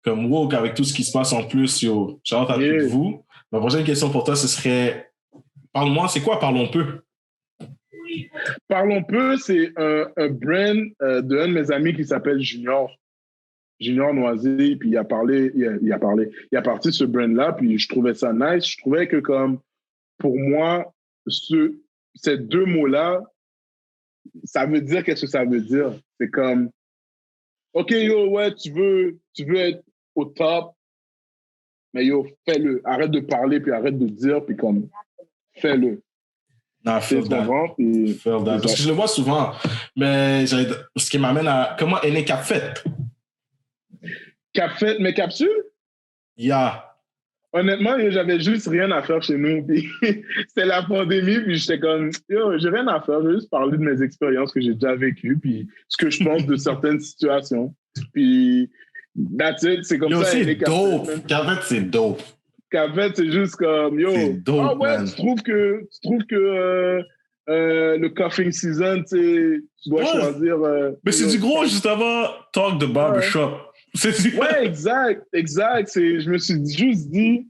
comme woke avec tout ce qui se passe en plus. Yo, shout out à toutes vous. Ma prochaine question pour toi, ce serait parle-moi, c'est quoi Parlons peu?
Parlons peu, c'est un brand d'un de mes amis qui s'appelle Junior Noisy, puis il a parti de ce brand-là, puis je trouvais ça nice. Je trouvais que comme, pour moi, ces 2 mots-là, ça veut dire qu'est-ce que ça veut dire. C'est comme, OK, yo, ouais, tu veux être au top, mais yo, fais-le. Arrête de parler, puis arrête de dire, puis comme, fais-le.
Non, feel that. Parce que je le vois souvent, mais ce qui m'amène à comment est né Capfait?
Capfait, mes capsules?
Yeah.
Honnêtement, j'avais juste rien à faire chez nous. Puis c'était la pandémie, puis j'étais comme, yo, j'ai rien à faire, je vais juste parler de mes expériences que j'ai déjà vécues, puis ce que je pense de certaines situations. Puis, that's it, c'est comme
yo,
ça.
C'est dope. Capfait, c'est dope.
Capfait, c'est juste comme, yo,
c'est dope,
ah ouais,
man.
tu trouves que le cuffing season, tu dois choisir.
Mais c'est du gros, juste avant Talk the Barbershop.
Ouais. Ouais, exact. Je me suis juste dit,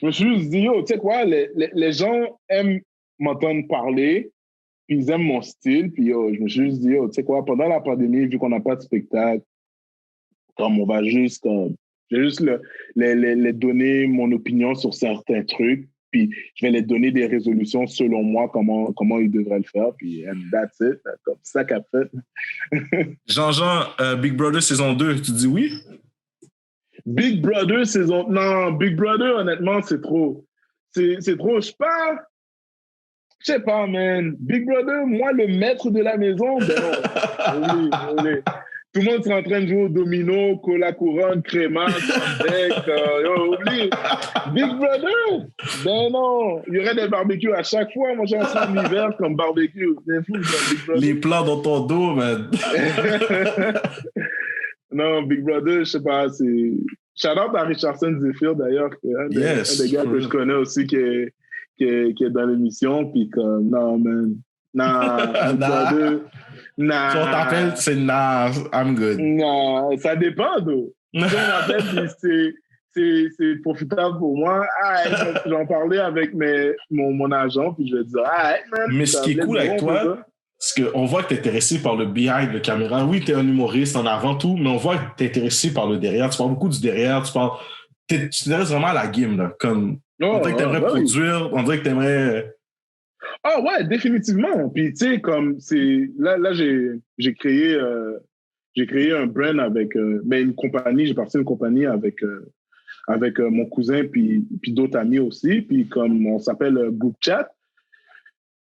yo, tu sais quoi, les gens aiment m'entendre parler, puis ils aiment mon style, puis yo, je me suis juste dit, yo, tu sais quoi, pendant la pandémie, vu qu'on n'a pas de spectacle, comme on va juste, je vais juste les donner mon opinion sur certains trucs, puis je vais les donner des résolutions selon moi, comment ils devraient le faire, puis and that's it, comme ça qu'a fait.
Jean-Jean, Big Brother saison 2, tu dis oui?
Big Brother saison... Non, Big Brother, honnêtement, c'est trop. C'est trop. Je sais pas, man. Big Brother, moi, le maître de la maison, ben non. Olé. Tout le monde est en train de jouer au domino, cola couronne, créma, deck, oublie. Big Brother, ben non. Il y aurait des barbecues à chaque fois. Moi, j'ai un l'hiver comme barbecue. C'est fou, ça, Big Brother.
Les plats dans ton dos, man.
Non, Big Brother, je sais pas, c'est... Shout-out à Richardson Zephyr, d'ailleurs, un des gars que je connais aussi qui est dans l'émission, puis comme, non, man, Big Brother,
Si on t'appelle, c'est I'm good.
Non, ça dépend, d'où. Si on m'appelle, c'est profitable pour moi. J'en parlais avec mon agent, puis je vais dire, man.
Mais ce qui est cool avec toi, c'est qu'on voit que tu es intéressé par le behind de caméra. Oui, tu es un humoriste en avant tout, mais on voit que tu es intéressé par le derrière. Tu parles beaucoup du derrière, tu t'intéresses vraiment à la game, là. Comme, on dirait que tu aimerais produire, on dirait que tu aimerais...
Ah ouais, définitivement. Puis tu sais, comme c'est... Là j'ai créé un brand avec une compagnie, j'ai parti d'une compagnie avec mon cousin puis d'autres amis aussi. Puis comme on s'appelle Group Chat.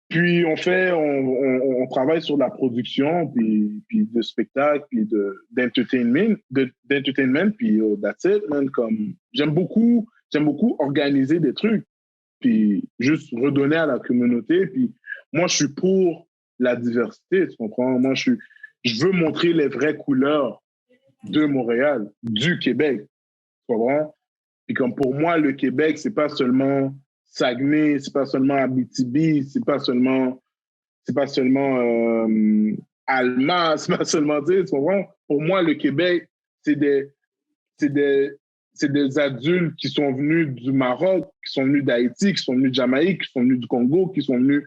Puis on travaille sur la production, puis de spectacle, puis d'entertainment, puis that's it, man. Comme j'aime beaucoup organiser des trucs, puis juste redonner à la communauté. Puis moi, je suis pour la diversité, tu comprends? Moi, je veux montrer les vraies couleurs de Montréal, du Québec, tu comprends? Puis comme pour moi, le Québec, c'est pas seulement Saguenay, c'est pas seulement Abitibi, c'est pas seulement Alma, c'est pas seulement, tu comprends? Pour moi, le Québec, c'est des adultes qui sont venus du Maroc, qui sont venus d'Haïti, qui sont venus de Jamaïque, qui sont venus du Congo, qui sont venus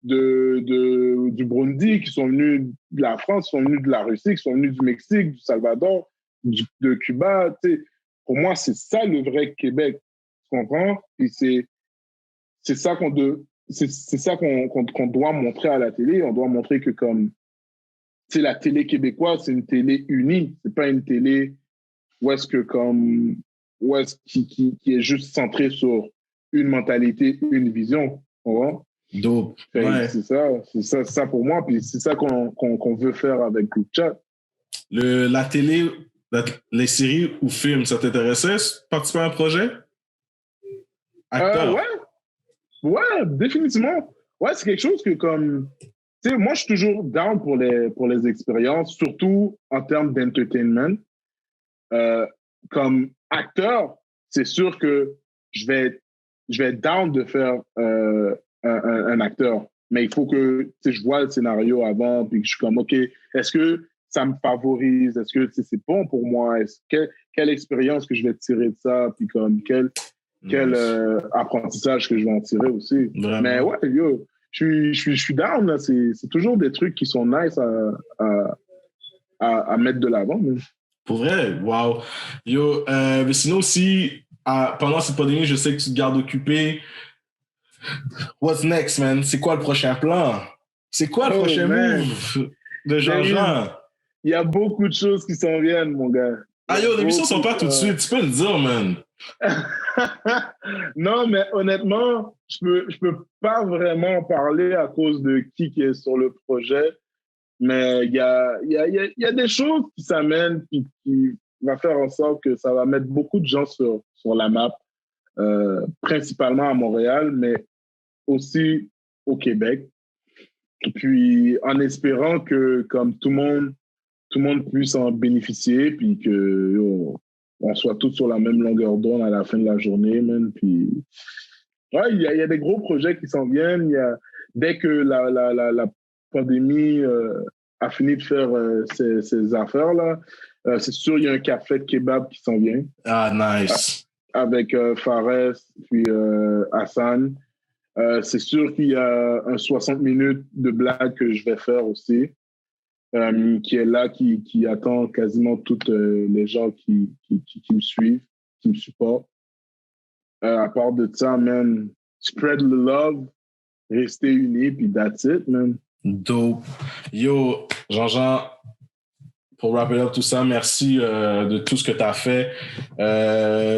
du Burundi, qui sont venus de la France, qui sont venus de la Russie, qui sont venus du Mexique, du Salvador, de Cuba, tu sais. pour moi, c'est ça le vrai Québec. Tu comprends? Puis c'est ça qu'on doit montrer à la télé. On doit montrer que comme, tu sais, la télé québécoise, c'est une télé unie. C'est pas une télé où est-ce que comme, où est-ce qui est juste centrée sur une mentalité, une vision. Tu vois?
Dope. Ouais.
C'est ça pour moi. Puis c'est ça qu'on veut faire avec Group Chat.
La télé, les séries ou films, ça t'intéressait? Participer à un projet? Acteur?
Ouais, définitivement. Ouais, c'est quelque chose que comme... Tu sais, moi, je suis toujours down pour les expériences, surtout en termes d'entertainment. Comme acteur, c'est sûr que je vais être down de faire un acteur. Mais il faut que je vois le scénario avant, puis que je suis comme, OK, est-ce que ça me favorise? Est-ce que c'est bon pour moi? Quelle expérience que je vais tirer de ça? Puis comme, quel apprentissage que je vais en tirer aussi. Vraiment. Mais ouais, yo, je suis down, là. C'est toujours des trucs qui sont nice à mettre de l'avant. Mais...
Pour vrai, wow. Yo, mais sinon aussi, pendant cette pandémie, je sais que tu te gardes occupé. What's next, man? C'est quoi le prochain plan? C'est quoi le prochain move de Jean-Jean?
Il y a beaucoup de choses qui s'en viennent, mon gars.
Ah yo, les missions sont pas tout de suite. Tu peux le dire, man.
Non, mais honnêtement, je peux pas vraiment en parler à cause de qui est sur le projet. Mais il y a des choses qui s'amènent et qui va faire en sorte que ça va mettre beaucoup de gens sur la map, principalement à Montréal, mais aussi au Québec. Et puis, en espérant que comme tout le monde puisse en bénéficier, puis que on soit tous sur la même longueur d'onde à la fin de la journée, man. Puis, ouais, il y a des gros projets qui s'en viennent. Dès que la pandémie a fini de faire ses affaires-là, c'est sûr, il y a un café de kebab qui s'en vient.
Ah, nice.
Avec Fares, puis Hassan. C'est sûr qu'il y a un 60 minutes de blague que je vais faire aussi, qui est là, qui attend quasiment toutes les gens qui me suivent, qui me supportent. À part de ça, man, spread the love, rester unis, puis that's it, man.
Dope. Yo, Jean-Jean, pour wrap it up tout ça, merci de tout ce que tu as fait.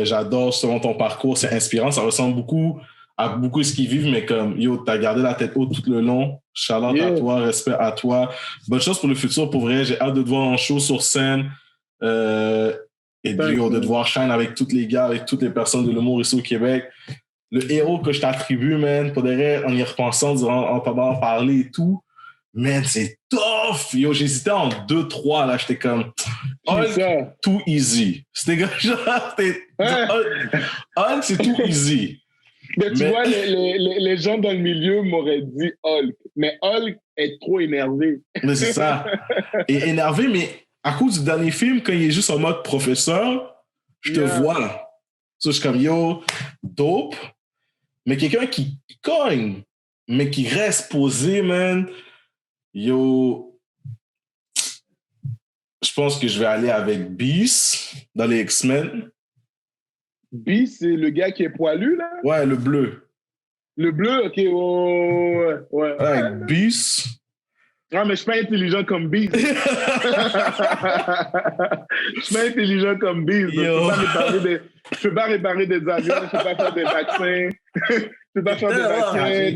J'adore selon ton parcours, c'est inspirant. Ça ressemble beaucoup à ce qu'ils vivent, mais comme, yo, t'as gardé la tête haute tout le long. Shout-out à toi, respect à toi. Bonne chance pour le futur, pour vrai. J'ai hâte de te voir en show sur scène. Et de te voir shine avec tous les gars, avec toutes les personnes de l'humour ici au Québec. Le héros que je t'attribue, man, pour de vrai, en y repensant, en t'entendant parler et tout, man, c'est tough! Yo, j'hésitais en 2-3, là, j'étais comme... Hulk, too easy. C'était genre... Hulk, c'est too easy.
Mais tu vois, les gens dans le milieu m'auraient dit Hulk. Mais Hulk est trop énervé.
Mais c'est ça. Et énervé, mais à cause du dernier film, quand il est juste en mode professeur, je te vois, là. So, je suis comme, yo, dope. Mais quelqu'un qui cogne, mais qui reste posé, man, yo, je pense que je vais aller avec Beast dans les X-Men.
Beast, c'est le gars qui est poilu, là?
Ouais, le bleu.
Le bleu, OK, ouais.
Avec Beast.
Ah, mais je suis pas intelligent comme Beast. Je suis pas intelligent comme Beast. Je peux pas réparer des avions, je peux pas faire des vaccins. Je peux pas faire des vaccins,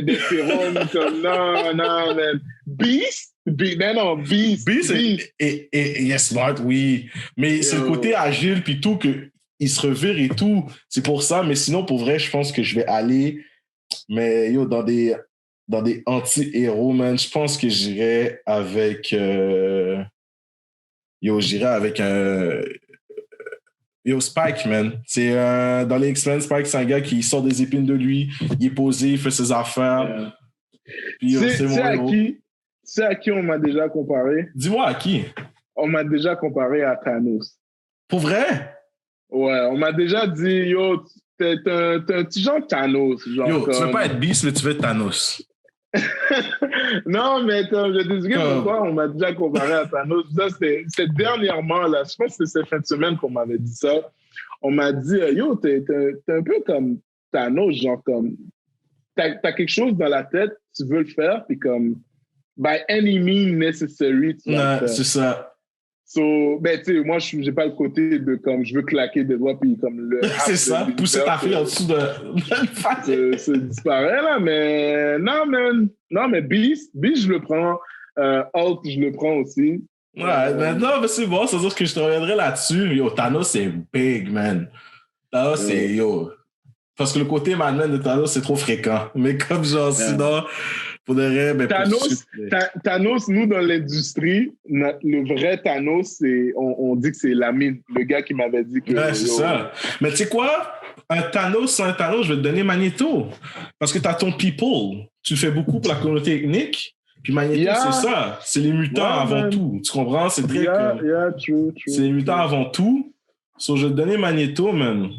des sérums comme non, man. Beast? Non, Beast.
Beast est smart, oui. Mais c'est le côté agile puis tout qu'il se revire et tout. C'est pour ça. Mais sinon, pour vrai, je pense que je vais aller dans des anti-héros, man. Je pense que j'irais avec Spike, man. C'est dans les X-Men, Spike, c'est un gars qui sort des épines de lui, il est posé, il fait ses affaires. Puis,
c'est à qui on m'a déjà comparé?
Dis-moi à qui?
On m'a déjà comparé à Thanos.
Pour vrai?
Ouais, on m'a déjà dit, yo, t'es un petit genre Thanos. Genre
tu veux pas être Beast, mais tu veux être Thanos.
Non, mais comme je t'explique pourquoi on m'a déjà comparé à Thanos. Ça, c'était dernièrement, là. Je pense que c'est cette fin de semaine qu'on m'avait dit ça. On m'a dit, yo, t'es un peu comme Thanos, genre comme, t'as quelque chose dans la tête, tu veux le faire, puis comme, by any means necessary, tu vas le faire.
C'est ça.
So, ben, tu sais, moi, j'ai pas le côté de comme, je veux claquer des doigts, puis comme le.
C'est ça, pousser ta fille en dessous de.
Ça disparaît, là, mais. Non, mais Beast, je le prends. Hulk, je le prends aussi.
Ouais, mais non, mais c'est bon, c'est-à-dire que je te reviendrai là-dessus. Yo, Thanos, c'est big, man. Thanos, c'est yo. Parce que le côté Madman de Thanos, c'est trop fréquent. Mais comme genre, sinon, pour de vrai, ben,
Thanos, nous, dans l'industrie, le vrai Thanos, on dit que c'est Lamine, le gars qui m'avait dit que.
Ouais, c'est ça. Mais tu sais quoi? Un Thanos, je vais te donner Magneto. Parce que t'as ton people. Tu le fais beaucoup pour la communauté ethnique. Puis Magneto, c'est ça. C'est les mutants avant tout. Tu comprends? C'est très
true.
C'est les mutants avant tout. So, je vais te donner Magneto, man.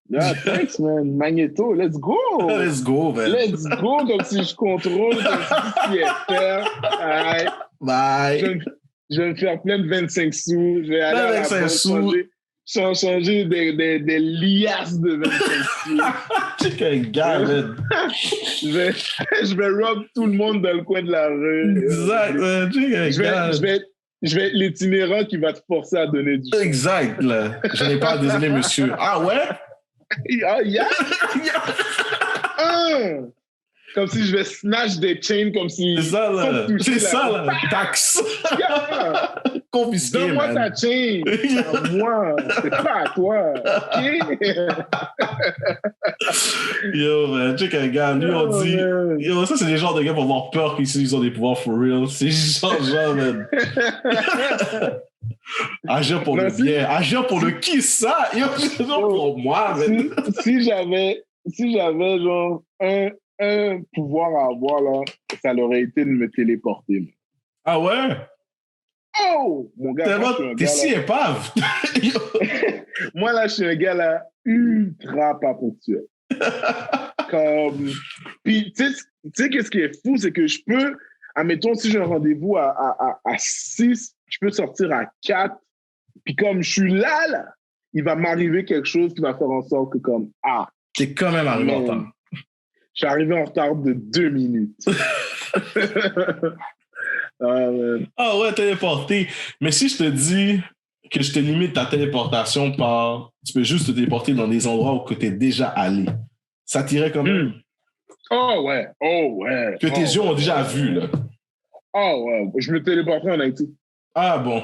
Yeah, thanks, man. Magneto, let's go!
Let's go, man.
Let's go, comme si je contrôle, comme si je suis faire.
Bye.
Je vais me faire plein de 25 sous. Je vais aller à la banque changer des liasses de 25 sous.
Quel gars, man.
je vais rob tout le monde dans le coin de la rue.
Exact,
je vais être l'itinérant qui va te forcer à donner du
chèque. Exact, là. Je n'ai pas, désolé, monsieur. Ah ouais?
Yeah. Comme si je vais snatch des chains, comme si.
C'est ça, là. C'est ça, là. Taxe.
Yeah.
Confisqué,
donne-moi ta chain. À moi. C'est pas à toi. OK?
Yo, man. Check un gars. Lui, on dit. Man. Yo, ça, c'est des genres de gars pour avoir peur qu'ils ont des pouvoirs for real. C'est genre, man. Agir pour le bien. Agir pour le qui, ça? Yo, c'est genre pour moi, man.
Si j'avais genre un pouvoir à avoir, là, ça aurait été de me téléporter. Là.
Ah ouais?
Oh! Mon gars,
t'es si épave.
Moi, là, je suis un gars, là, ultra pas ponctuel. Comme... Puis, tu sais, qu'est-ce qui est fou, c'est que je peux, admettons, si j'ai un rendez-vous à 6, je peux sortir à 4, puis comme je suis là, il va m'arriver quelque chose qui va faire en sorte que comme,
t'es quand même arrivé en temps.
Je suis arrivé en retard de 2 minutes.
Ah ouais, téléporter. Mais si je te dis que je te limite ta téléportation par... Tu peux juste te téléporter dans des endroits où tu es déjà allé. Ça t'irait quand même?
Oh ouais.
Que tes yeux ont déjà vu, là.
Oh ouais. Je me téléporterai en Haïti.
Ah bon.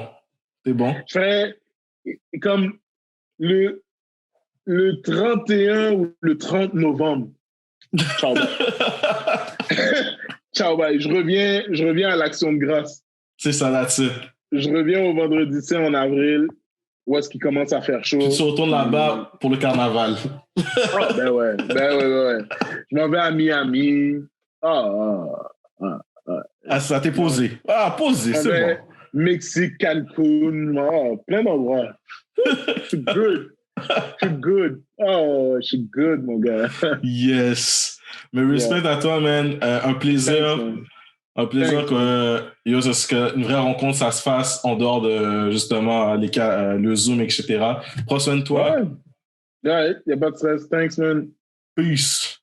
C'est bon.
Je ferais comme le 31 ou le 30 novembre. Ciao, bye. Ciao, bye. Je reviens à l'Action de grâce.
C'est ça, là-dessus.
Je reviens au vendredi saint en avril, où est-ce qu'il commence à faire chaud.
Tu te retournes là-bas pour le carnaval.
Ben ouais. Je m'en vais à Miami.
Ça t'est posé. Posé, c'est bon.
Mexique, Cancun, plein d'endroits. Good. Oh, je suis good, mon gars.
Yes. Mais respect à toi, man. Un plaisir. Thanks, un plaisir qu'une vraie rencontre, ça se fasse en dehors de, justement, le Zoom, etc. Prends soin de toi.
Ouais. Il n'y a pas de stress. Thanks, man.
Peace.